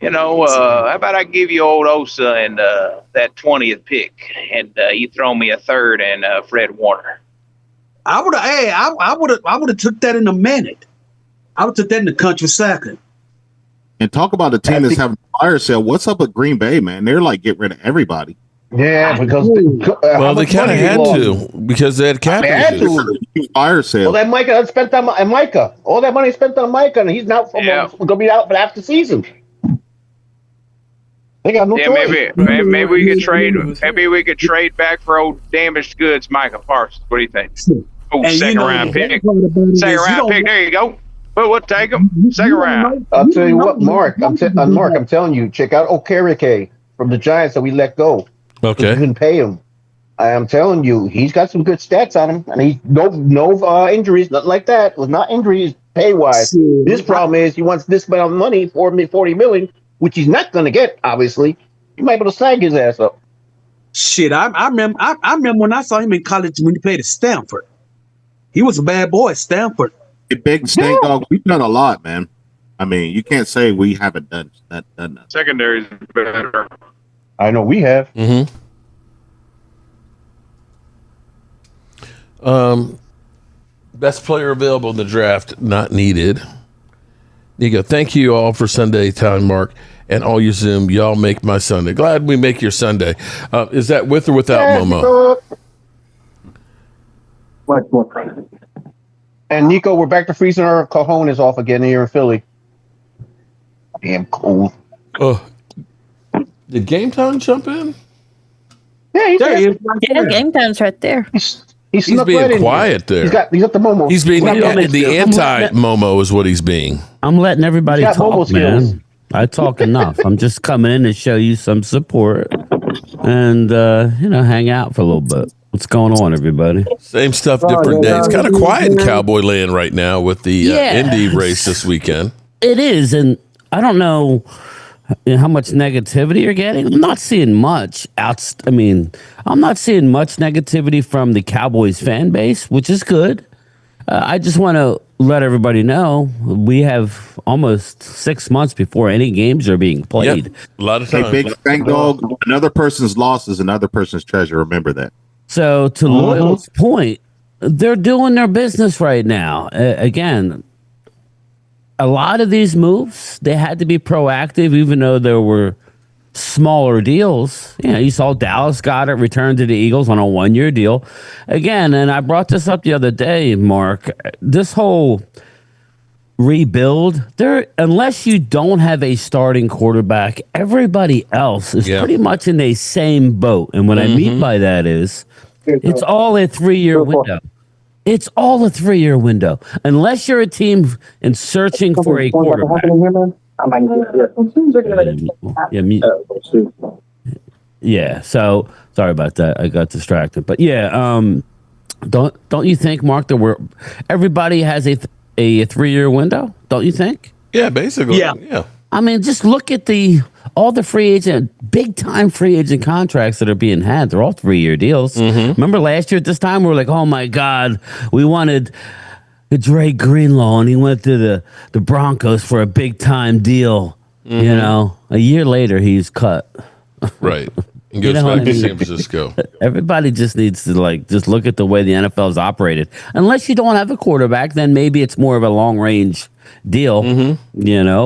How about I give you old Osa and that 20th pick, and you throw me a 3rd and Fred Warner. I would have took that in a minute. I would have took that in the country second. And talk about a team that's having a fire sale. What's up with Green Bay, man? They're like getting rid of everybody. Yeah, because they kind of had to because they had cap issues. Fire sale. Well, that Micah spent on Micah. All that money spent on Micah, and he's not going to be out for half the season. They got no choice. Maybe we could trade. Maybe we could trade back for old damaged goods, Micah Parsons. What do you think? Oh, second round pick. Second round pick. There you go. Well, we'll take him. Second round. I'll tell you what, Mark. I'm telling you, check out Okereke from the Giants that we let go. Okay. You didn't pay him. I am telling you, he's got some good stats on him, and he's no injuries, nothing like that. It was not injuries pay wise. This problem is he wants this amount of money, $40 million, which he's not going to get. Obviously, you might be able to sag his ass up. Shit, I remember. I remember when I saw him in college when he played at Stanford. He was a bad boy at Stanford. Hey, big Snake Dog, we've done a lot, man. I mean, you can't say we haven't done nothing. Secondary's better. I know we have. Mm-hmm. Best player available in the draft, not needed. There you go. Thank you all for Sunday time, Mark, and all your Zoom. Y'all make my Sunday. Glad we make your Sunday. Is that with or without Momo? And Nico, we're back to freezing our cojones off again here in Philly. Damn cold. Did Game Time jump in? Yeah, he's there. Yeah, Game Time's right there. He's being quiet there. He's up the Momo. He's being the anti-Momo is what he's being. I'm letting everybody talk, man. I talk enough. I'm just coming in to show you some support and, hang out for a little bit. What's going on, everybody? Same stuff, different days. Kind of quiet in Cowboy land right now with the Indy race this weekend. It is, and I don't know how much negativity you're getting. I'm not seeing much. I'm not seeing much negativity from the Cowboys fan base, which is good. I just want to let everybody know we have almost 6 months before any games are being played. Yep. A lot of time. Hey, big Stank Dog, another person's loss is another person's treasure. Remember that. So to Loyal's point, they're doing their business right now. Again, a lot of these moves, they had to be proactive, even though there were smaller deals. You saw Dallas got it, returned to the Eagles on a 1-year deal. Again, and I brought this up the other day, Mark, this whole rebuild, unless you don't have a starting quarterback, everybody else is pretty much in the same boat. And what I mean by that is it's all a 3-year window. It's all a 3-year window. Unless you're a team and searching for a quarterback. Yeah, so sorry about that. I got distracted. But don't you think, Mark, that everybody has a 3-year window? Don't you think? Yeah, basically. Yeah. I mean, just look at all the free agent, big time free agent contracts that are being had. They're all 3-year deals. Mm-hmm. Remember last year at this time, we were like, oh my God, we wanted Dre Greenlaw, and he went to the Broncos for a big time deal. Mm-hmm. A year later, he's cut. Right. And goes back to San Francisco. Everybody just needs to just look at the way the NFL is operated. Unless you don't have a quarterback, then maybe it's more of a long range deal,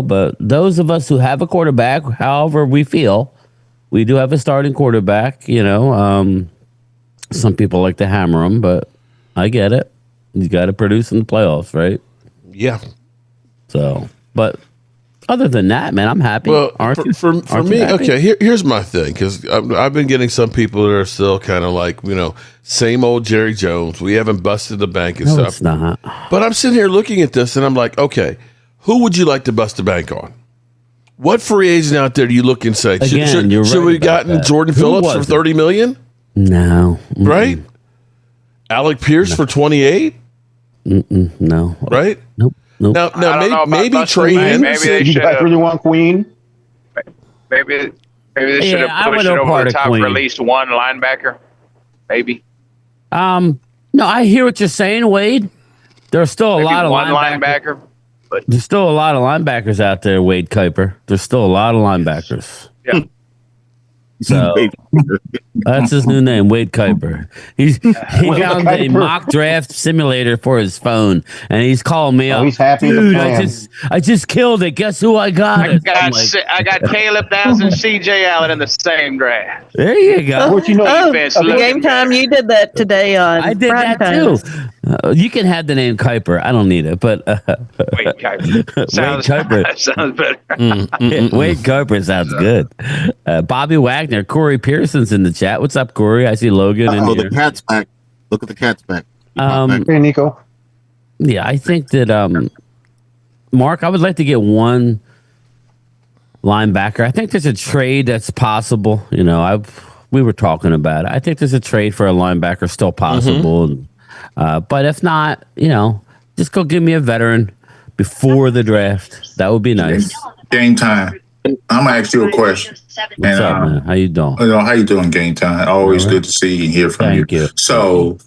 but those of us who have a quarterback, however we feel, we do have a starting quarterback, some people like to hammer him, but I get it. You got to produce in the playoffs, right? Yeah. So, but other than that, man, I'm happy. Well, for me, okay, here's my thing, because I've been getting some people that are still kind of like, same old Jerry Jones. We haven't busted the bank and stuff. It's not. But I'm sitting here looking at this, and I'm like, okay, who would you like to bust the bank on? What free agent out there do you look and say, Again, should we have gotten Jordan Phillips for $30 million? No. Right? Alec Pierce for 28? No. Right? Nope. Now maybe Trey Hendrickson. Maybe they You guys really want Queen? Maybe they should have I pushed would it know over part the of top Queen. for at least one linebacker. Maybe. No, I hear what you're saying, Wade. There's still a lot of one linebackers. But There's still a lot of linebackers out there, Wade Kuiper. There's still a lot of linebackers. yeah. So that's his new name, Wade Kuiper. He found a mock draft simulator for his phone, and he's calling me up. He's happy. Dude, I just killed it. Guess who I got? I got Caleb Downs and C.J. Allen in the same draft. There you go. What you know? Game time. You did that today on. I did that too. You can have the name Kuiper. I don't need it, but Wade Kuiper. Wade Kuiper Sounds better. Wade Kuiper sounds good. Bobby Wagner, Corey Pearson's in the chat. What's up, Corey? I see Logan in here. The cat's back. Look at the cat's back. Hey, Nico. Yeah, I think that Mark, I would like to get one linebacker. I think there's a trade that's possible. You know, we were talking about it. I think there's a trade for a linebacker still possible. But if not, you know, just go give me a veteran before the draft. That would be nice. Game time. I'm gonna ask you a question. What's up, man? How you doing? How you doing, Game Time? Always good to see and hear from Thank you. So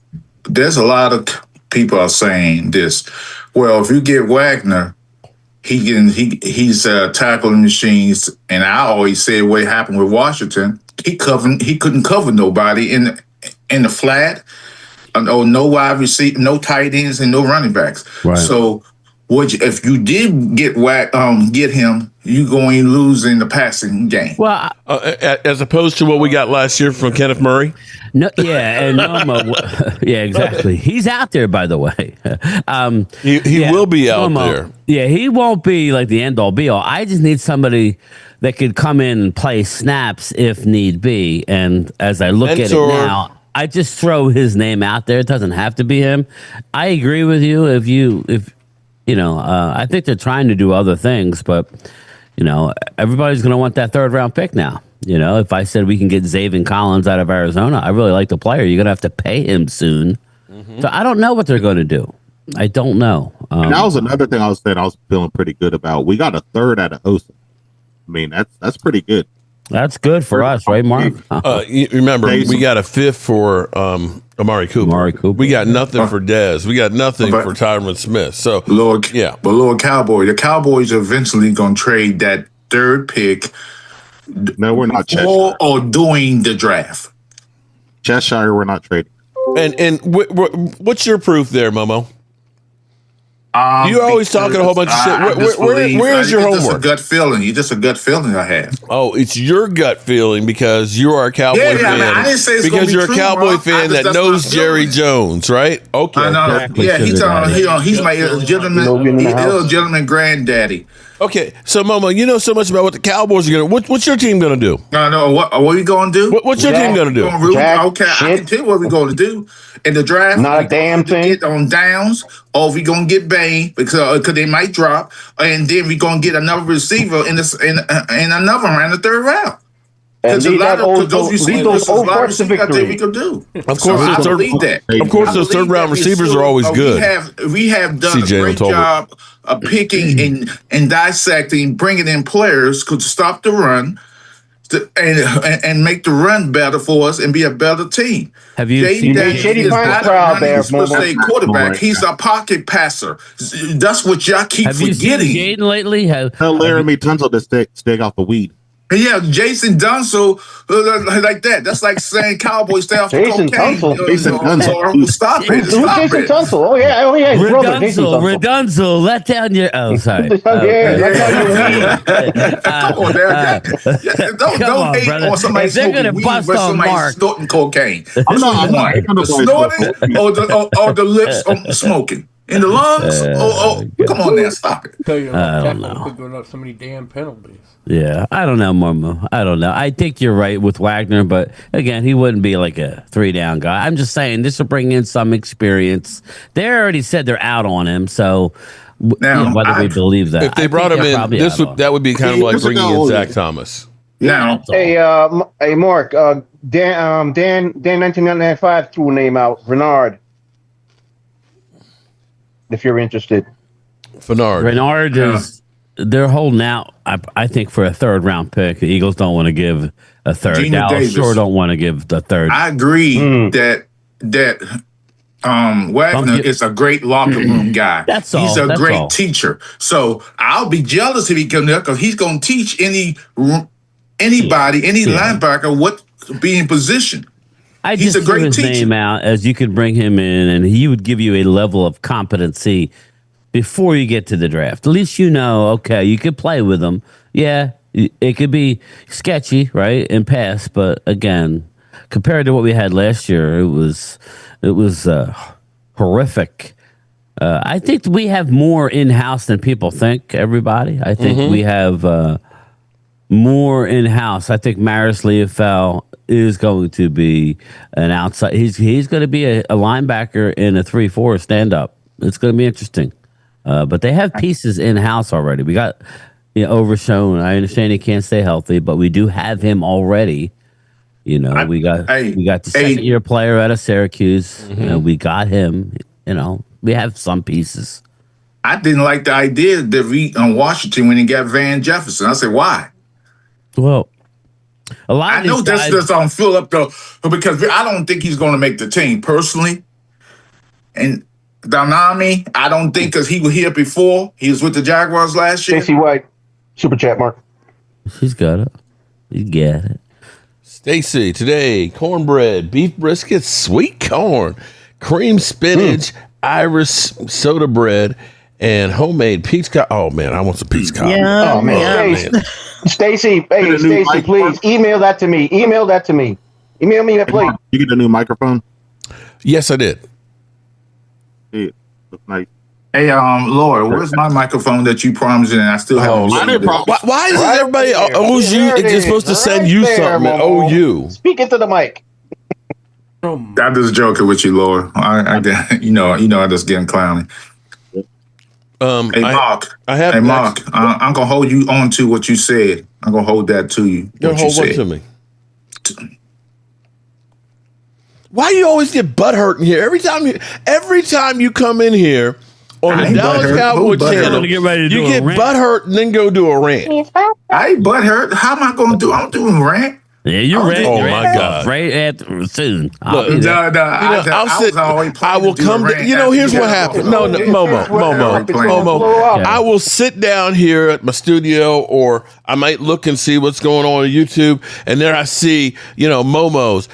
there's a lot of people are saying this. Well, if you get Wagner, he's tackling machines, and I always say what happened with Washington. He couldn't cover nobody in the flat. No wide receiver, no tight ends, and no running backs. Right. So, if you did get him, you going to lose in the passing game. Well, as opposed to what we got last year from Kenneth Murray. No, yeah, and yeah, exactly. He's out there, by the way. He will be out there. Yeah, he won't be like the end all be all. I just need somebody that could come in and play snaps if need be. And as I look at it now, I just throw his name out there. It doesn't have to be him. I agree with you. If you know, I think they're trying to do other things, but you know, everybody's going to want that 3rd round pick now. You know, if I said we can get Zaven Collins out of Arizona, I really like the player. You're going to have to pay him soon. So I don't know what they're going to do. I don't know. And that was another thing I was saying I was feeling pretty good about. We got a 3rd out of Osa. I mean, that's pretty good. That's good for us, right, Mark? You remember, we got a 5th for Amari Cooper. We got nothing for Dez. We got nothing for Tyron Smith. So, Lord Cowboy, the Cowboys are eventually going to trade that 3rd pick. No, we're not. Or doing the draft. Cheshire, we're not trading. And what's your proof there, Momo? You're always talking a whole bunch of shit. Where's your homework? Just a gut feeling. It's just a gut feeling I have. Oh, it's your gut feeling because you are a Cowboy fan. I didn't say it's because be you're true, a Cowboy bro. fan that knows Jerry Jones, right? Okay. I know. Yeah, he's my illegitimate granddaddy. Okay, so Momo, you know so much about what the Cowboys are going to. What's your team going to do? No. What are we going to do? What's your team going to do? Okay, I can tell you what we're going to do in the draft. Not a damn thing. Get on downs, or we going to get Bain because they might drop, and then we going to get another receiver in another round, the 3rd round. And lead those old parts to victory. We could do. Of course, those 3rd round receivers are always good. We have done a great job of picking and dissecting, bringing in players to stop the run and make the run better for us and be a better team. Have you seen Shady not a quarterback? He's a pocket passer. That's what y'all keep forgetting. Have you seen Jaden lately? Tell Laramie Tunsil to stay off the weed. Yeah, Jason Dunso, like that. That's like saying Cowboys stay off the cocaine. Jason Dunso. Stop it. Jason Tunsil. Oh, yeah. Redunzel. Let down your... Oh, sorry. Come on, don't hate on somebody smoking weed versus somebody snorting cocaine. Snorting or the lips smoking? In the lungs? Come on now, stop it. I don't know. Going up so many damn penalties. Yeah, I don't know, Momo. I don't know. I think you're right with Wagner, but again, he wouldn't be like a 3-down guy. I'm just saying this will bring in some experience. They already said they're out on him, so Now, whether we believe that. If they brought him in, that would be kind of like bringing in Zach Thomas. Now, hey, Mark, Dan 1995 threw a name out, Renard. If you're interested, Renard is they're holding out. I think for a third round pick. The Eagles don't want to give a third. Dallas sure don't want to give the third. I agree that Wagner is a great locker room guy. That's all. He's a great teacher. So I'll be jealous if he comes there because he's going to teach anybody, any linebacker what to be in position. He's a great teacher. Name out as you could bring him in, and he would give you a level of competency before you get to the draft. At least you know, okay, you could play with him. Yeah, it could be sketchy, right, and pass, but again, compared to what we had last year, it was horrific. I think we have more in-house than people think, everybody. I think we have more in-house. I think Maris Leofel is going to be an outside. He's going to be a linebacker in a 3-4 stand-up. It's going to be interesting. But they have pieces in-house already. We got Overshown. I understand he can't stay healthy, but we do have him already. We got the second-year player out of Syracuse. We got him. We have some pieces. I didn't like the idea that we on Washington when he got Van Jefferson. I said, why? Well, a lot. I know that's on Philip though, because I don't think he's going to make the team personally. And Donami, I don't think because he was here before. He was with the Jaguars last year. Stacey White, super chat, Mark. She's got it. You get it. Stacy, today, cornbread, beef brisket, sweet corn, cream spinach, Irish soda bread, and homemade peach cobbler. Oh, man, I want some peach cobbler. Yeah, oh, man. Stacy, please, email that to me. Email me that, please. You get a new microphone? Yes, I did. Yeah, looks nice. Hey, Laura, where's my microphone that you promised and I still haven't received it? Why is everybody owes you? It's just supposed to send you something and owe you. Speak into the mic. I'm just joking with you, Laura. I just getting clowny. Hey, Mark. Mark. I'm gonna hold you on to what you said. I'm gonna hold that to you. Don't hold what to me. Why you always get butthurt in here? Every time you come in here on the Dallas Cowboys channel, you get butthurt and then go do a rant. I ain't butthurt. How am I gonna do? I'm doing a rant. Yeah, you're right. Oh my God! Right after soon. I will come. Here's what happened. No, Momo. I will sit down here at my studio, or I might look and see what's going on YouTube, and there I see, Momo's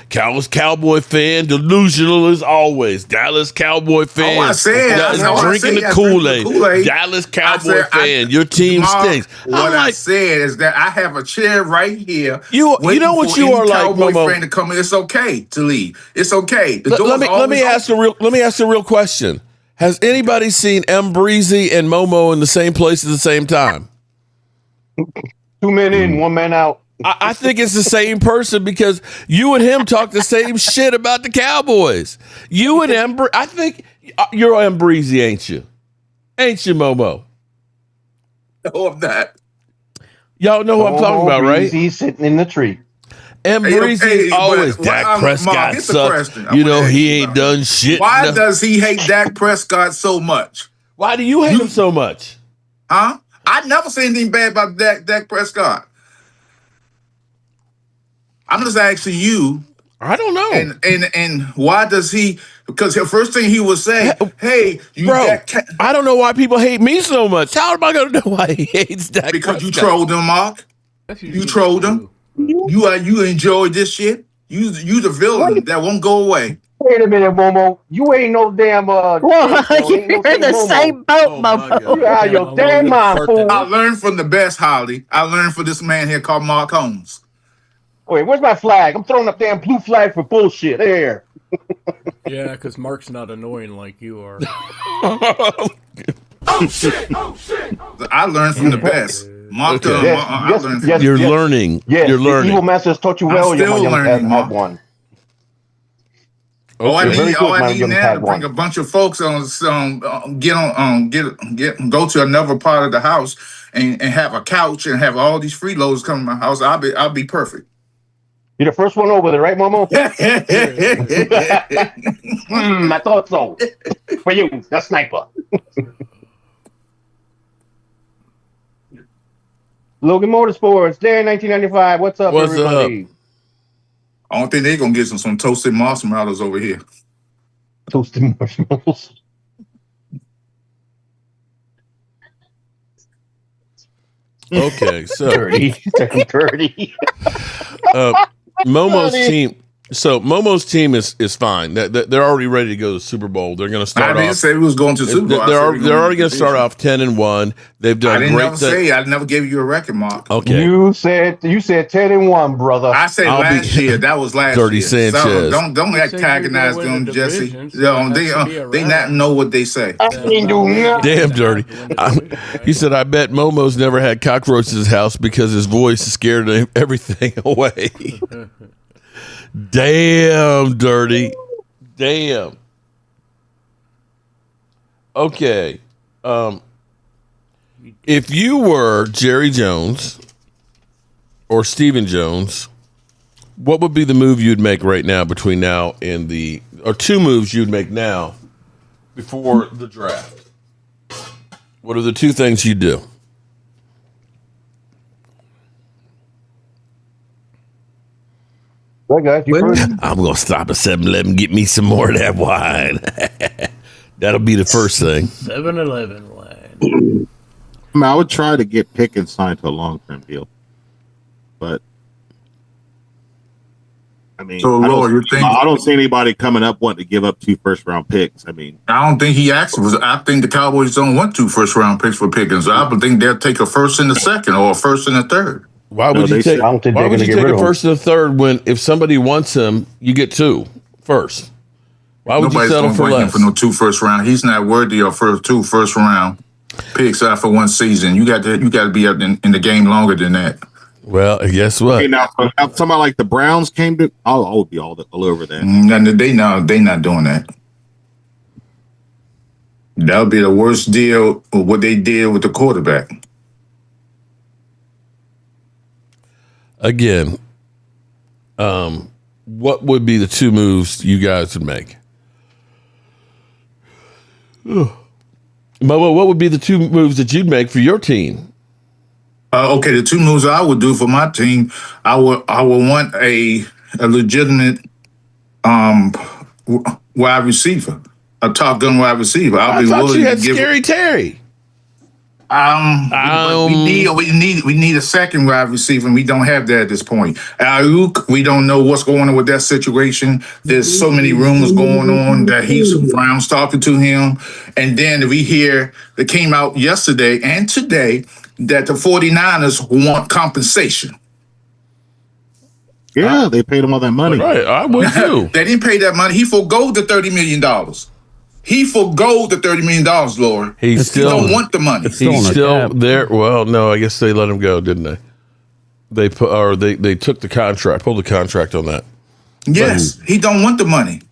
Cowboy fan, delusional as always. Dallas Cowboy fan. Drinking the Kool-Aid. Dallas Cowboy fan. Your team stinks. What I said is that I have a chair right here. You know what you are like, Momo. Friend to come in. It's okay to leave. It's okay. Let me ask a real question. Has anybody seen M. Breezy and Momo in the same place at the same time? 2 men in, 1 man out. I think it's the same person because you and him talk the same shit about the Cowboys. You and I think you're M. Breezy, ain't you? Ain't you, Momo? No, I'm not. Y'all know who I'm talking about, right? He's sitting in the tree. And Breezy always Dak Prescott sucks. He ain't done shit. Why does he hate Dak Prescott so much? Why do you hate him so much? Huh? I never said anything bad about Dak Prescott. I'm just asking you. I don't know. And why does he? Because the first thing he would say, "Hey, bro, I don't know why people hate me so much. How am I going to know why he hates Dak? Because you trolled him, Mark. You trolled him. You enjoyed this shit. You the villain that won't go away. Wait a minute, Momo. You ain't no damn. You're in the same boat, Momo. You out your damn mind, fool. I learned from the best, Holly. I learned from this man here called Mark Holmes. Wait, where's my flag? I'm throwing up damn blue flag for bullshit. There. Yeah, because Mark's not annoying like you are. Oh shit! I learned from the best. Mark, yes, you're learning. Yes, you're learning. Evil masters taught you well. I'm still learning, Mark. One. All I need now to one. bring a bunch of folks on, go to another part of the house and have a couch and have all these freeloaders come to my house. I'll be perfect. You're the first one over there, right, Momo? I thought so. For you, the sniper. Logan Motorsports, there in 1995. What's up, everybody? Up? I don't think they're going to get some toasted marshmallows over here. Toasted marshmallows. Okay, so dirty. Momo's team. So Momo's team is fine. They're already ready to go to the Super Bowl. They're going to start. I didn't say we was going to the Super Bowl. They're already going to start off 10-1. They've done. I never gave you a record, Mark. Okay, you said 10-1, brother. I said last year. That was last Dirty year. Sanchez. So don't antagonize them, Jesse. They not know what they say. I didn't do nothing. Damn dirty. He said, "I bet Momo's never had cockroaches in his house because his voice scared everything away." Damn, dirty. Damn. Okay. If you were Jerry Jones or Stephen Jones, what would be the move you'd make right now between now and or two moves you'd make now before the draft? What are the two things you'd do? Well, guys, I'm going to stop at 7-Eleven and get me some more of that wine. That'll be the first thing. 7-Eleven wine. I mean, I would try to get Pickens signed to a long-term deal. But, I mean, So, I don't see anybody coming up wanting to give up 2 first-round picks. I mean, I don't think he asked. I think the Cowboys don't want 2 first-round picks for Pickens. I think they'll take a first and a second or a first and a third. Why would you take a first and a third when if somebody wants him, you get 2 first? Why would you settle for less? For no 2 first round. He's not worthy of 2 first round picks after one season. You got to be up in the game longer than that. Well, guess what? Hey, now somebody like the Browns came to, I would be all over that. They not doing that. That would be the worst deal of what they did with the quarterback. Again, what would be the 2 moves you guys would make? Momo, what would be the 2 moves that you'd make for your team? Okay, the 2 moves I would do for my team, I would want a legitimate wide receiver, a top gun wide receiver. I thought you had Scary Terry. We need a second wide receiver, and we don't have that at this point. Ayuk, we don't know what's going on with that situation. There's so many rumors going on that Brown's talking to him. And then we hear that came out yesterday and today that the 49ers want compensation. Yeah, they paid him all that money. Right, I would too. They didn't pay that money. He forgo the $30 million. He forgo the $30 million, Lord. He don't want the money. He's still there. Well, no, I guess they let him go, didn't they? They took the contract, pulled the contract on that. Yes, he don't want the money.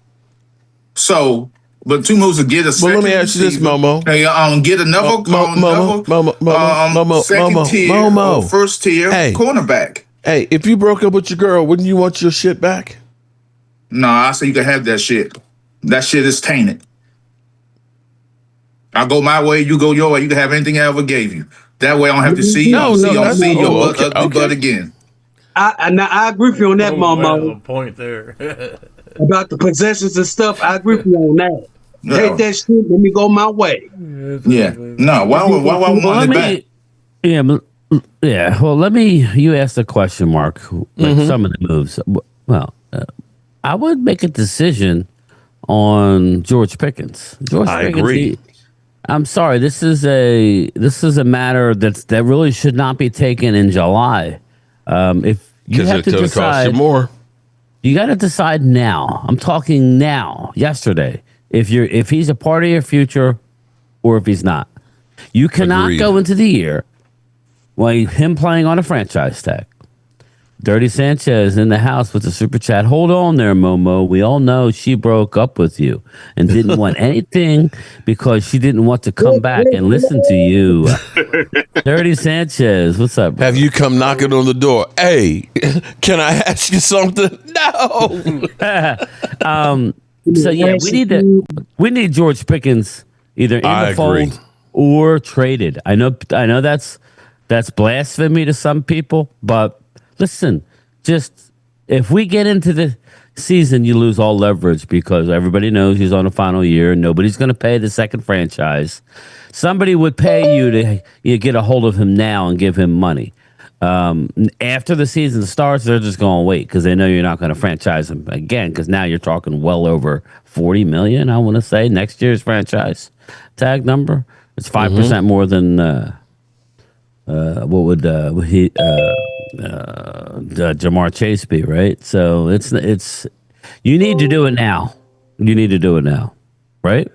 So, but 2 moves to get a second. Well, let me ask you this, Momo. Get another second tier, or first tier cornerback. Hey, if you broke up with your girl, wouldn't you want your shit back? No, I say you can have that shit. That shit is tainted. I go my way, you go your way. You can have anything I ever gave you. That way I don't have to see your butt again. I agree with you on that, Momo. Point there. About the possessions and stuff, I agree with you on that. No. Take that shit, let me go my way. Yeah. No, why want it back? Yeah, well, you asked the question, Mark, some of the moves. Well, I would make a decision on George Pickens. I agree. I'm sorry. This is a matter that really should not be taken in July. If you have to decide, more. You got to decide now. I'm talking now. Yesterday, if he's a part of your future, or if he's not, you cannot go into the year like him playing on a franchise tag. Dirty Sanchez in the house with the super chat. Hold on there, Momo. We all know she broke up with you and didn't want anything because she didn't want to come back and listen to you. Dirty Sanchez, what's up, bro? Have you come knocking on the door? Hey, can I ask you something? No. So yeah, we need George Pickens either in the fold or traded. I know that's blasphemy to some people, but listen, just if we get into the season, you lose all leverage because everybody knows he's on the final year and nobody's going to pay the second franchise. Somebody would pay you to get a hold of him now and give him money. After the season starts, they're just going to wait because they know you're not going to franchise him again because now you're talking well over $40 million, I want to say, next year's franchise tag number. It's 5% more than what would Jamar Chase be, right? So it's you need to do it now. You need to do it now, right?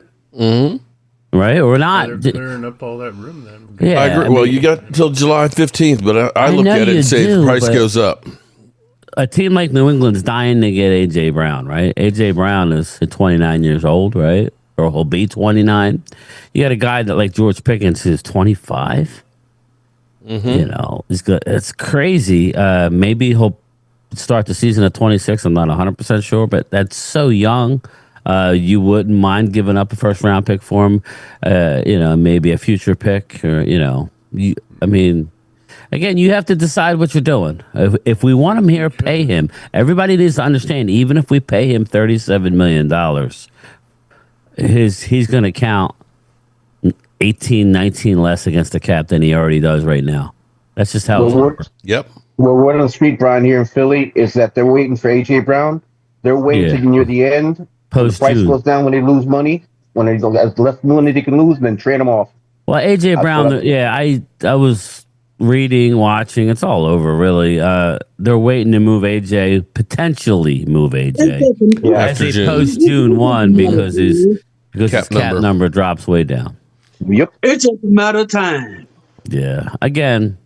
Right or not? They're clearing up all that room then. Yeah, I agree. Well, you got until July 15th, but I look at it and say the price goes up. A team like New England's dying to get A.J. Brown, right? A.J. Brown is 29 years old, right? Or he'll be 29. You got a guy that like George Pickens who's 25. You know, it's crazy. Maybe he'll start the season at 26. I'm not 100% sure, but that's so young. You wouldn't mind giving up a first round pick for him, maybe a future pick, or again, you have to decide what you're doing. If we want him here, pay him. Everybody needs to understand. Even if we pay him $37 million, he's going to count 18, 19 less against the cap than he already does right now. That's just how it works. Yep. Well, word on the street, Brian, here in Philly, is that they're waiting for A.J. Brown. They're waiting to near the end. The price goes down when they lose money. When they have less money they can lose, then trade them off. Well, A.J. Brown, I was reading, watching. It's all over, really. They're waiting to move A.J., potentially move A.J. As they post June 1 because his cap number drops way down. Yep. It's just a matter of time. Yeah. Again,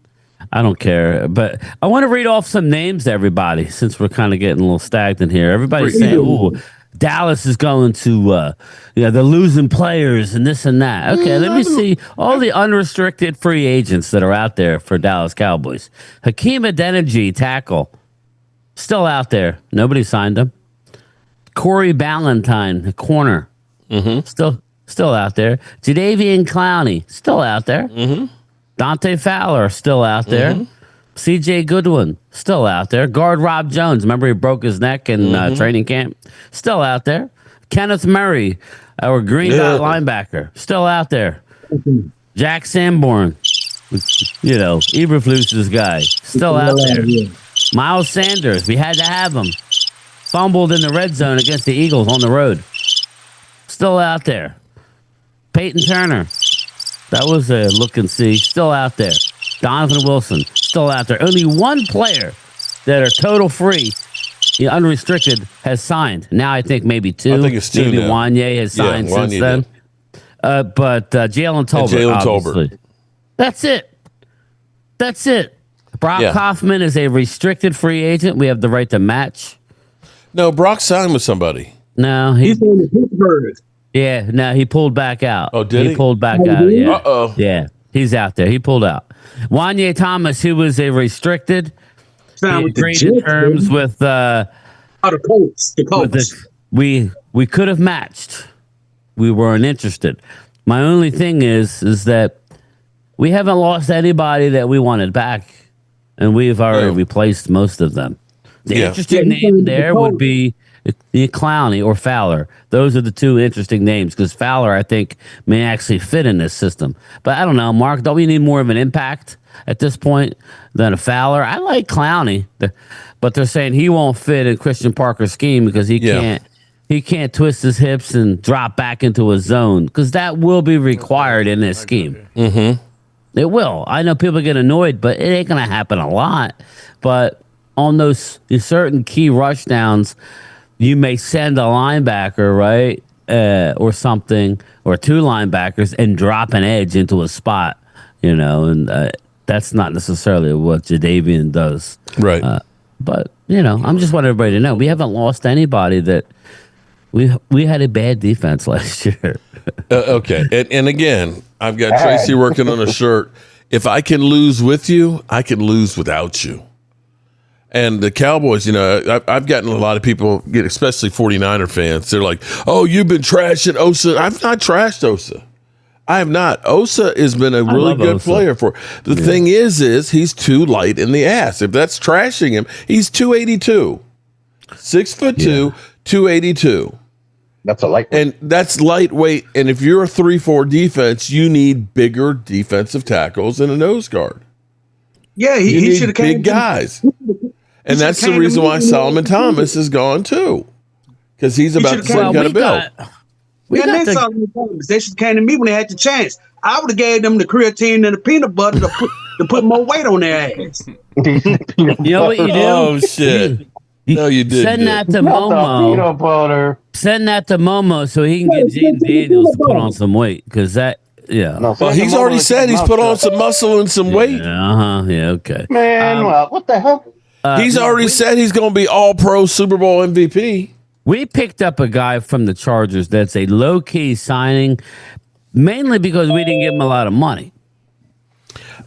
I don't care. But I want to read off some names to everybody since we're kind of getting a little stagnant here. Everybody's saying, ooh, Dallas is going to, they're losing players and this and that. Okay, let me see all the unrestricted free agents that are out there for Dallas Cowboys. Hakeem Adeniji, tackle, still out there. Nobody signed him. Corey Ballantyne, the corner, still out there. Jadeveon Clowney, still out there. Dante Fowler, still out there. C.J. Goodwin, still out there. Guard Rob Jones, remember he broke his neck in training camp? Still out there. Kenneth Murray, our green dot linebacker, still out there. Jack Sanborn, Eberflus's guy, still out there. Miles Sanders, we had to have him. Fumbled in the red zone against the Eagles on the road. Still out there. Peyton Turner, that was a look and see, still out there. Donovan Wilson, still out there. Only one player that are total free, unrestricted, has signed. Now I think maybe two. I think it's two. Maybe now. Wanye has signed since then. But Jalen Tolbert, obviously. That's it. Brock Hoffman is a restricted free agent. We have the right to match. No, Brock signed with somebody. No, he's in the Pittsburgh. Yeah, no, he pulled back out. Oh, did he? He pulled back out. Yeah. Uh-oh. Yeah, he's out there. He pulled out. Wanye Thomas, who was a restricted, he agreed in terms with the Colts. We could have matched. We weren't interested. My only thing is that we haven't lost anybody that we wanted back, and we've already replaced most of them. The interesting name there would be Clowney or Fowler. Those are the two interesting names because Fowler, I think, may actually fit in this system. But I don't know, Mark, don't we need more of an impact at this point than a Fowler? I like Clowney, but they're saying he won't fit in Christian Parker's scheme because he can't twist his hips and drop back into a zone because that will be required in this scheme. It will. I know people get annoyed, but it ain't going to happen a lot. But on those certain key rush downs, you may send a linebacker, right, or something, or two linebackers, and drop an edge into a spot, and that's not necessarily what Jadeveon does. Right. But I'm just wanting everybody to know we haven't lost anybody that we had a bad defense last year. Okay, and again, I've got Tracy working on a shirt. If I can lose with you, I can lose without you. And the Cowboys, I've gotten a lot of people, especially 49er fans, they're like, oh, you've been trashing Osa. I've not trashed Osa. I have not. Osa has been a really good player for. The thing is he's too light in the ass. If that's trashing him, he's 282. 6'2", 282. That's a lightweight. And that's lightweight. And if you're a 3-4 defense, you need bigger defensive tackles and a nose guard. Yeah, he should have came. Big guys. And that's the reason why Solomon Thomas is gone too. Because he's about the same kind of build. They should have came to me when they had the chance. I would have gave them the creatine and the peanut butter to put more weight on their ass. You know what you do? Oh shit! No, you did. Send that to Momo. Peanut butter. Send that to Momo so he can get James Daniels to put on some weight because that. Yeah. No, well, he's already said he's put on some muscle and some weight. Yeah. Okay. Man, what the hell? He's already said he's going to be All-Pro Super Bowl MVP. We picked up a guy from the Chargers that's a low-key signing, mainly because we didn't give him a lot of money.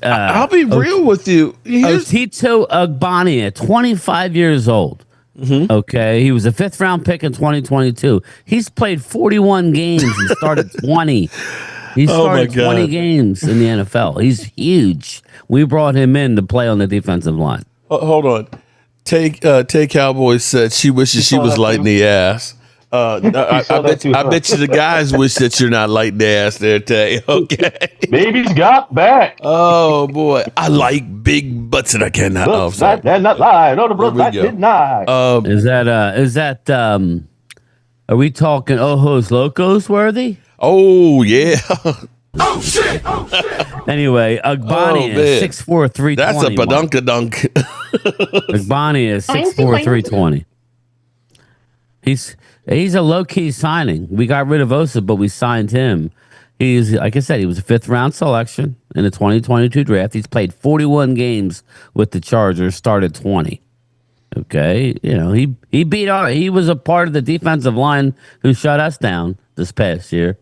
I'll be real with you. Otito Ogbonnia, 25 years old. Mm-hmm. Okay, he was a 5th-round pick in 2022. He's played 41 games and started 20. He started 20 games in the NFL. He's huge. We brought him in to play on the defensive line. Hold on. Tay Cowboys said she wishes she was light in the ass. I bet you the guys wish that you're not light in the ass there, Tay. Okay. Baby's got back. Oh, boy. I like big butts and I cannot. That's not lie. No, the brother, I did not. Is that, are we talking Ojos Locos worthy? Oh, yeah. Oh, shit. Oh, shit. Anyway, Ogbonnia is 6'4", 320. That's a badunka-dunk. Ogbonnia is 6'4", 320. He's a low-key signing. We got rid of Osa, but we signed him. He's, like I said, he was a 5th-round selection in the 2022 draft. He's played 41 games with the Chargers, started 20. Okay, he was a part of the defensive line who shut us down this past year.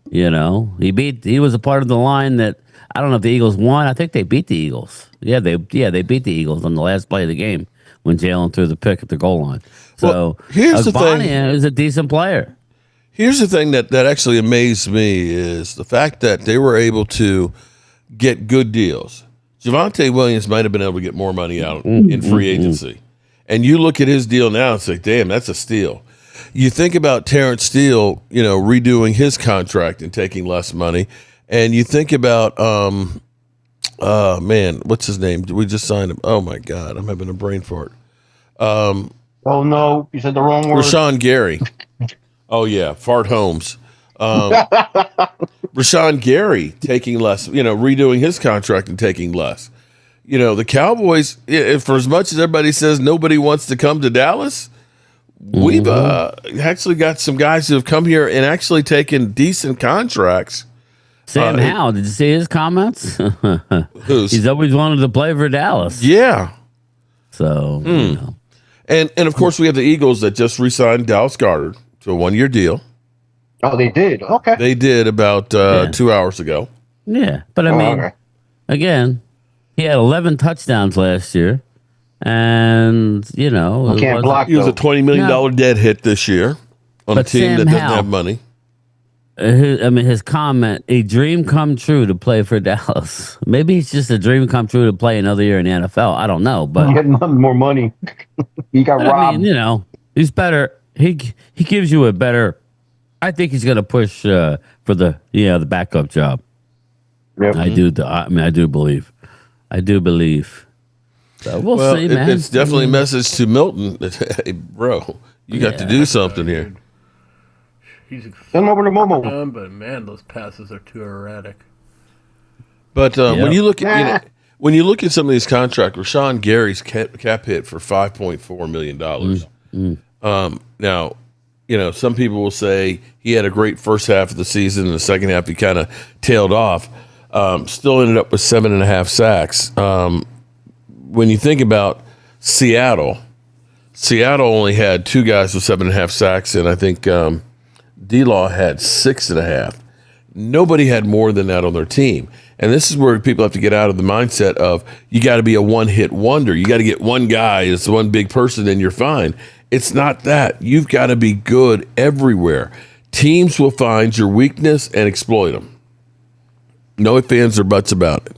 He was a part of the line that I don't know if the Eagles won. I think they beat the Eagles. They beat the Eagles on the last play of the game when Jalen threw the pick at the goal line. So here's the thing: is a decent player. Here's the thing that actually amazed me is the fact that they were able to get good deals. Javonte Williams might have been able to get more money out in free agency, and you look at his deal now and say, "Damn, that's a steal." You think about Terrence Steele, redoing his contract and taking less money. And you think about, what's his name? We just signed him. Oh, my God. I'm having a brain fart. Oh, no. You said the wrong word. Rashawn Gary. Oh, yeah. Fart Holmes. Rashawn Gary taking less, redoing his contract and taking less. The Cowboys, for as much as everybody says nobody wants to come to Dallas, we've actually got some guys who have come here and actually taken decent contracts. Sam Howell, did you see his comments? He's always wanted to play for Dallas. Yeah. So, And of course, we have the Eagles that just re-signed Dallas Goedert to a 1-year deal. Oh, they did? Okay. They did about 2 hours ago. Yeah. But, I mean, again, he had 11 touchdowns last year. And, he was a $20 million dead hit this year on a team that doesn't have money. His comment, a dream come true to play for Dallas. Maybe it's just a dream come true to play another year in the NFL. I don't know, but getting more money. He got robbed. He's better. He gives you a better. I think he's going to push for the backup job. Yep. I do believe. So we'll see, man. It's definitely a message to Milton that, hey, bro, you got to do something here. Send over to Momo. But man, those passes are too erratic. But when you look at some of these contracts, Rashawn Gary's cap hit for $5.4 million. Now, some people will say he had a great first half of the season, and the second half he kind of tailed off. Still ended up with 7.5 sacks. When you think about Seattle only had 2 guys with 7.5 sacks, and I think D-Law had 6.5. Nobody had more than that on their team. And this is where people have to get out of the mindset of you got to be a one-hit wonder. You got to get one guy as one big person and you're fine. It's not that. You've got to be good everywhere. Teams will find your weakness and exploit them. No ifs, ands, or buts about it.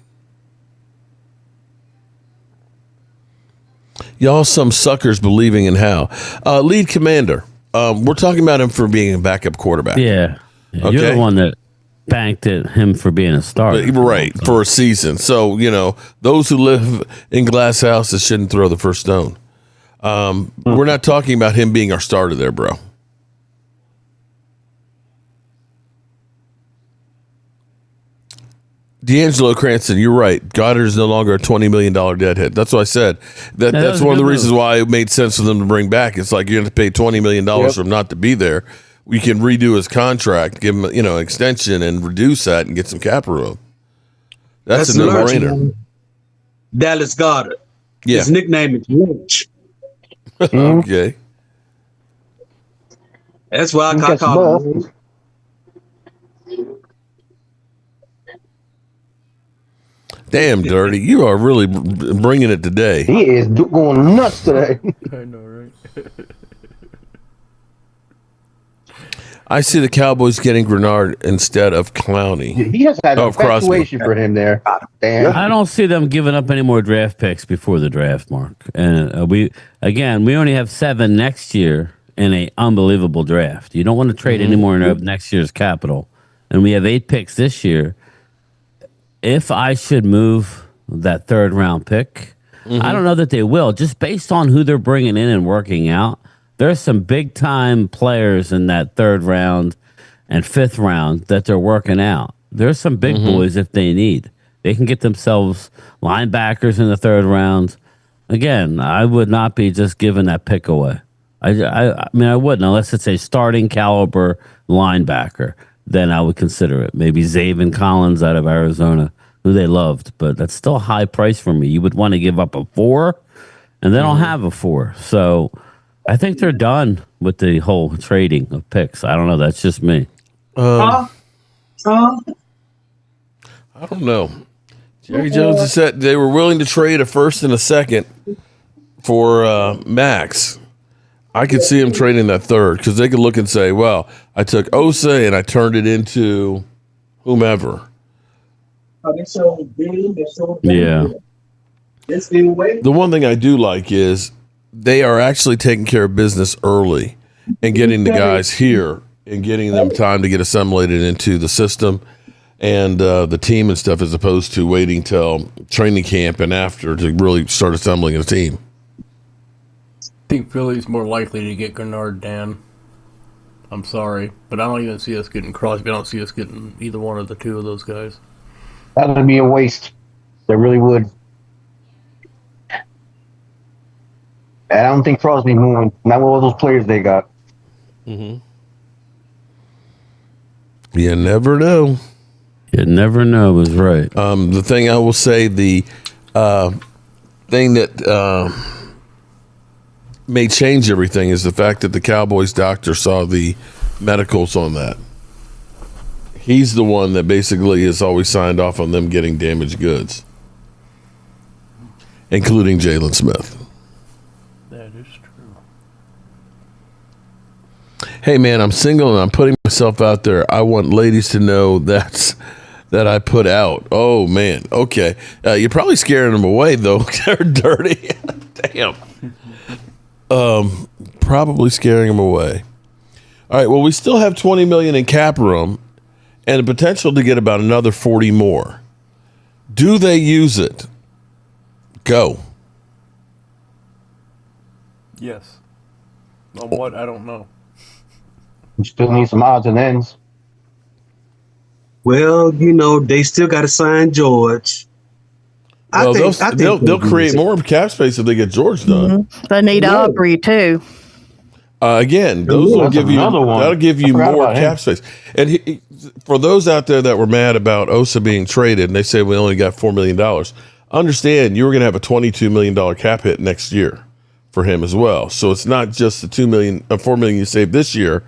Y'all some suckers believing in how. Lead commander. We're talking about him for being a backup quarterback. Yeah. Okay? You're the one that banked at him for being a starter. Right, for a season. So, those who live in glass houses shouldn't throw the first stone. We're not talking about him being our starter there, bro. D'Angelo Cranston, you're right. Goddard is no longer a $20 million deadhead. That's what I said. That's one of the reasons why it made sense for them to bring back. It's like you're going to pay $20 million for him not to be there. We can redo his contract, give him an extension, and reduce that and get some cap room. That's a no-brainer. Dallas Goddard. Yeah. His nickname is Lynch. Okay. That's why I call him. Damn, Dirty. You are really bringing it today. He is going nuts today. I know, right? I see the Cowboys getting Grenard instead of Clowney. He has had a infatuation for him there. Damn. I don't see them giving up any more draft picks before the draft, Mark. And we only have 7 next year in an unbelievable draft. You don't want to trade any more of next year's capital. And we have 8 picks this year. If I should move that 3rd round pick, I don't know that they will. Just based on who they're bringing in and working out, there's some big time players in that 3rd round and 5th round that they're working out. There's some big boys if they need. They can get themselves linebackers in the 3rd round. Again, I would not be just giving that pick away. I mean, I wouldn't unless it's a starting caliber linebacker. Then I would consider it. Maybe Zaven Collins out of Arizona, who they loved, but that's still a high price for me. You would want to give up a 4, and they don't have a 4. So I think they're done with the whole trading of picks. I don't know. That's just me. I don't know. Jerry Jones has said they were willing to trade a 1st and a 2nd for Max. I could see him trading that 3rd because they could look and say, well, I took Osa and I turned it into whomever. Yeah. The one thing I do like is they are actually taking care of business early and getting the guys here and getting them time to get assimilated into the system and the team and stuff, as opposed to waiting till training camp and after to really start assembling a team. I think Philly's more likely to get Grenard, Dan. I'm sorry, but I don't even see us getting Crosby. I don't see us getting either one of the 2 of those guys. That would be a waste. They really would. I don't think Crosby moving. Not with all those players they got. You never know. You never know is right. The thing I will say, the thing that may change everything is the fact that the Cowboys doctor saw the medicals on that. He's the one that basically has always signed off on them getting damaged goods, including Jalen Smith. That is true. Hey, man, I'm single and I'm putting myself out there. I want ladies to know that I put out. Oh, man. Okay. You're probably scaring them away, though. They're dirty. Damn. Probably scaring them away. All right. Well, we still have $20 million in cap room and the potential to get about another 40 more. Do they use it? Go. Yes. On what? I don't know. You still need some odds and ends. Well, they still got to sign George. Well, they'll create more cap space if they get George done. They need Aubrey too. Again, those will give you that'll give you more cap space. And for those out there that were mad about Osa being traded, and they say we only got $4 million, understand you were going to have a $22 million cap hit next year for him as well. So it's not just the $4 million you saved this year.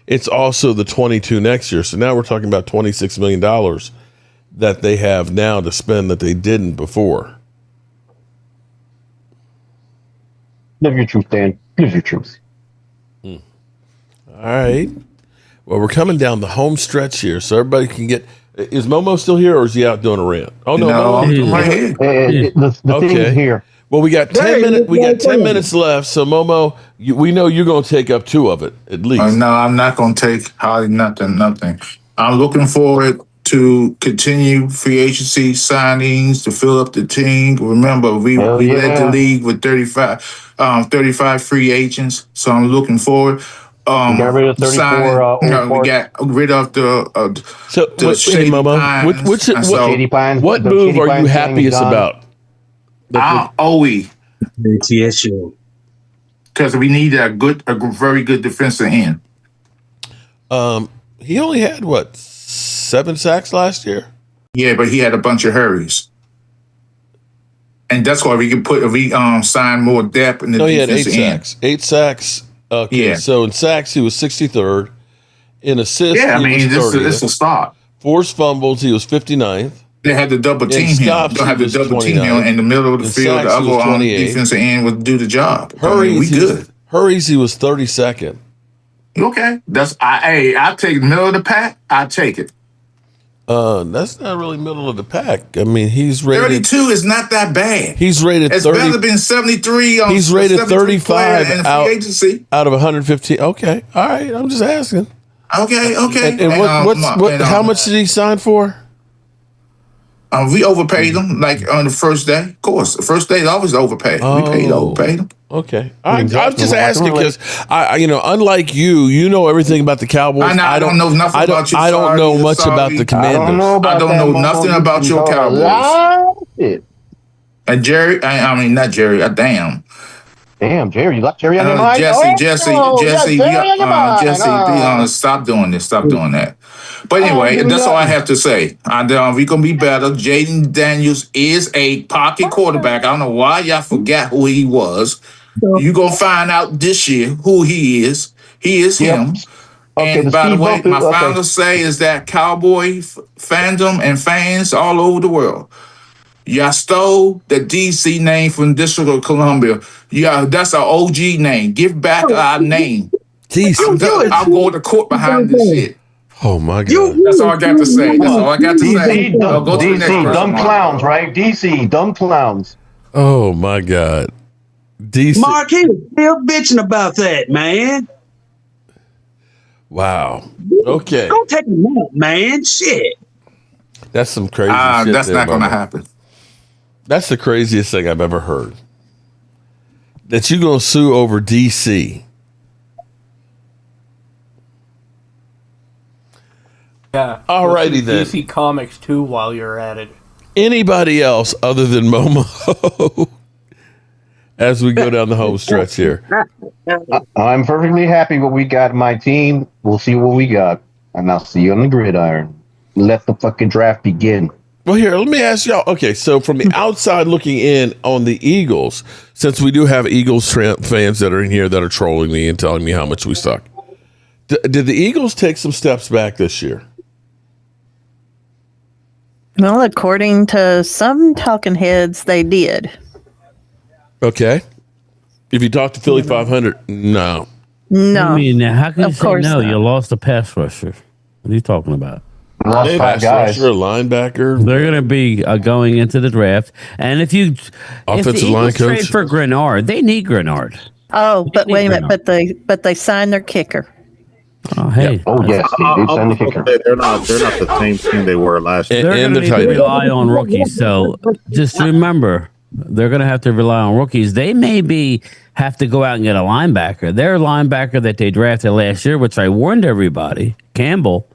It's also the 22 next year. So now we're talking about $26 million that they have now to spend that they didn't before. Live your truth, Dan. Live your truth. All right. Well, we're coming down the home stretch here, so everybody can get. Is Momo still here, or is he out doing a rant? Oh no, I'm right here. The thing is here. Well, we got 10 minutes. We got 10 minutes left. So Momo, we know you're going to take up 2 of it at least. No, I'm not going to take hardly nothing. I'm looking forward to continue free agency signings to fill up the team. Remember, we led the league with 35 free agents. So I'm looking forward. We got rid of 34. We got rid of the Shady Pines. What move are you happiest about? OE. Because we need a very good defensive end. He only had 7 sacks last year. Yeah, but he had a bunch of hurries, and that's why we can sign more depth in the defensive end. He had 8 sacks. 8 sacks. Okay, so in sacks he was 63rd. In assists, it's a start. Forced fumbles, he was 59th. They had to double team him. Don't have to double team him in the middle of the field. The other defensive end would do the job. We good. Hurries, he was 32nd. Okay, I take the middle of the pack. I take it. That's not really middle of the pack. I mean, he's rated 32 is not that bad. He's rated. It's 30, better than 73. He's rated 35 in free agency out of 115. Okay, all right. I'm just asking. Okay. And how much did he sign for? We overpaid him like on the first day. Of course, the first day is always overpaid. We overpaid him. Okay, I'm just asking because unlike you know everything about the Cowboys. I don't know nothing about you. I don't know much about the Commanders. I don't know nothing about your Cowboys. And Jerry, not Jerry. Damn, Jerry, you got Jerry on your mind? Jesse, stop doing this. Stop doing that. But anyway, that's all I have to say. We're going to be better. Jaden Daniels is a pocket quarterback. I don't know why y'all forgot who he was. You're going to find out this year who he is. He is him. Okay, and by the way, my final say is that Cowboy fandom and fans all over the world, y'all stole the DC name from District of Columbia. Yeah, that's our OG name. Give back our name. DC. I'm going to court behind this shit. Oh my God. That's all I got to say. DC, dumb clowns, right? DC, dumb clowns. Oh my God. DC. Mark, he was still bitching about that, man. Wow. Okay. Go take a nap, man. Shit. That's some crazy shit. That's not going to happen. That's the craziest thing I've ever heard. That you're going to sue over DC. Yeah. Alrighty then. DC Comics too while you're at it. Anybody else other than Momo as we go down the home stretch here? I'm perfectly happy what we got in my team. We'll see what we got. And I'll see you on the gridiron. Let the fucking draft begin. Well, here, let me ask y'all. Okay, so from the outside looking in on the Eagles, since we do have Eagles fans that are in here that are trolling me and telling me how much we suck, did the Eagles take some steps back this year? Well, according to some talking heads, they did. Okay. If you talk to Philly 500, no. No. I mean, how can you say no? Not. You lost a pass rusher. What are you talking about? Pass rusher, linebacker. They're going to be going into the draft. And if offensive line coach trade for Grenard, they need Grenard. Oh, but wait a minute. But they signed their kicker. Oh, hey. Yes, they signed the kicker. They're not the same team they were last year. They're going to rely on rookies. So just remember, they're going to have to rely on rookies. They maybe have to go out and get a linebacker. Their linebacker that they drafted last year, which I warned everybody, Campbell,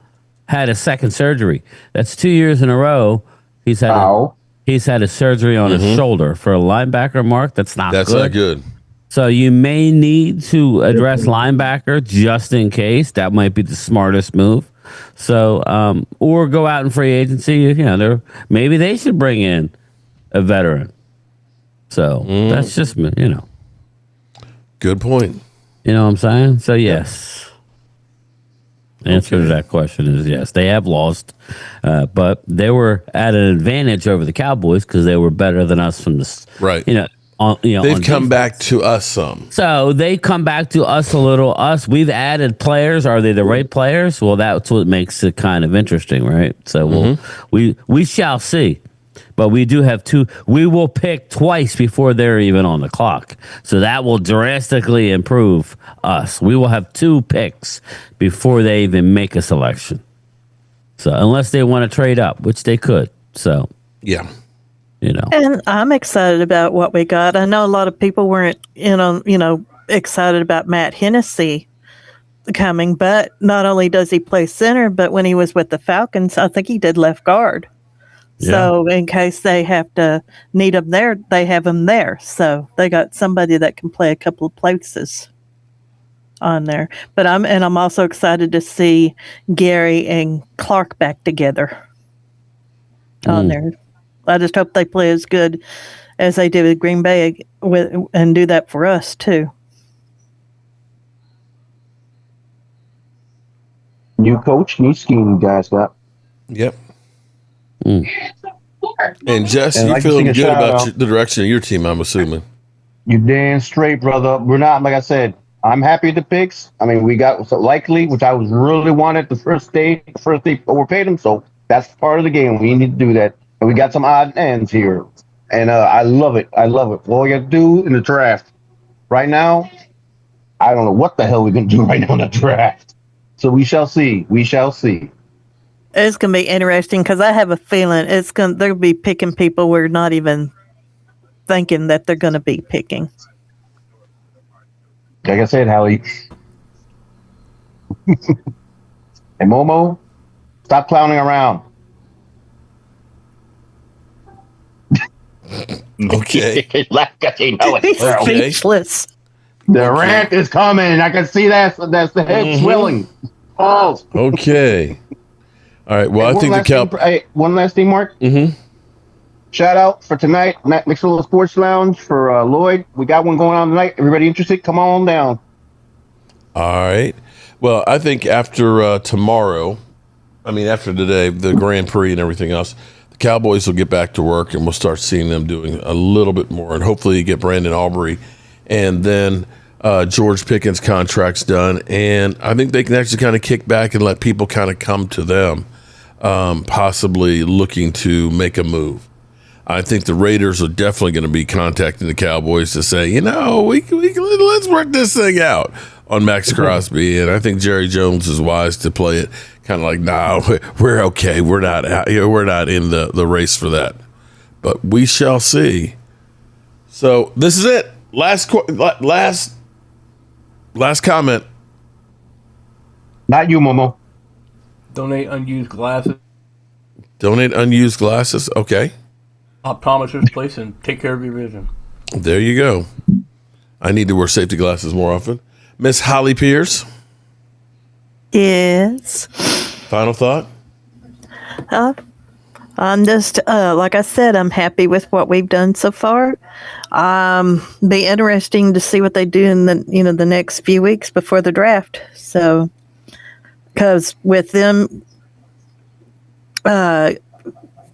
had a second surgery. That's 2 years in a row. He's had a surgery on his shoulder. For a linebacker, Mark, that's not good. So you may need to address linebacker just in case. That might be the smartest move. So, or go out in free agency. Maybe they should bring in a veteran. So that's just, Good point. You know what I'm saying? So, yes. Answer to that question is yes. They have lost, but they were at an advantage over the Cowboys because they were better than us from the right. They've come back to us some. So they come back to us a little. We've added players. Are they the right players? Well, that's what makes it kind of interesting, right? So we shall see. But we do have two. We will pick twice before they're even on the clock. So that will drastically improve us. We will have 2 picks before they even make a selection. So unless they want to trade up, which they could. So, yeah. And I'm excited about what we got. I know a lot of people weren't, excited about Matt Hennessy coming, but not only does he play center, but when he was with the Falcons, I think he did left guard. So in case they have to need him there, they have him there. So they got somebody that can play a couple of places on there. But I'm also excited to see Gary and Clark back together on there. I just hope they play as good as they did with Green Bay and do that for us too. New coach, new scheme, you guys got. Yep. And Jess, you feeling good about the direction of your team, I'm assuming. You damn straight, brother. We're not, like I said, I'm happy with the picks. I mean, we got Likely, which I was really wanted the first day overpaid him, so that's part of the game. We need to do that. And we got some odd ends here. And I love it. What we got to do in the draft. Right now, I don't know what the hell we're going to do right now in the draft. So we shall see. It's going to be interesting because I have a feeling they're going to be picking people we're not even thinking that they're going to be picking. Like I said, Hallie. Hey, Momo, stop clowning around. Okay. He's speechless. The rant is coming. I can see that's the head swelling. Balls. Okay. All right. Well, I think one last thing, Mark. Shout out for tonight, Mixed Sports Lounge for Lloyd. We got one going on tonight. Everybody interested? Come on down. All right. Well, I think after tomorrow, after today, the Grand Prix and everything else, the Cowboys will get back to work and we'll start seeing them doing a little bit more. And hopefully you get Brandon Aubrey and then George Pickens' contract's done. And I think they can actually kind of kick back and let people kind of come to them, possibly looking to make a move. I think the Raiders are definitely going to be contacting the Cowboys to say, let's work this thing out on Max Crosby. And I think Jerry Jones is wise to play it kind of like, nah, we're okay. We're not out. We're not in the race for that. But we shall see. So this is it. Last comment. Not you, Momo. Donate unused glasses. Okay. Optometrist place and take care of your vision. There you go. I need to wear safety glasses more often. Miss Holly Pierce. Yes. Final thought? I'm just, like I said, I'm happy with what we've done so far. Be interesting to see what they do in the next few weeks before the draft. So, because with them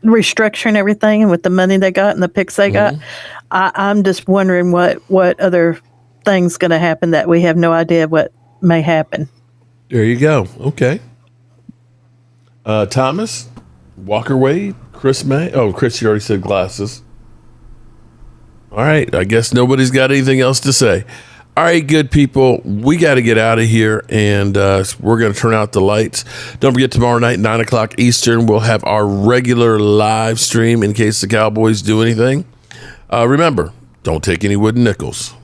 restructuring everything and with the money they got and the picks they got, I'm just wondering what other things going to happen that we have no idea what may happen. There you go. Okay. Thomas, Walker Wade, Chris May. Oh, Chris, you already said glasses. All right. I guess nobody's got anything else to say. All right, good people. We got to get out of here, and we're going to turn out the lights. Don't forget, tomorrow night, 9 o'clock Eastern, we'll have our regular live stream in case the Cowboys do anything. Remember, don't take any wooden nickels.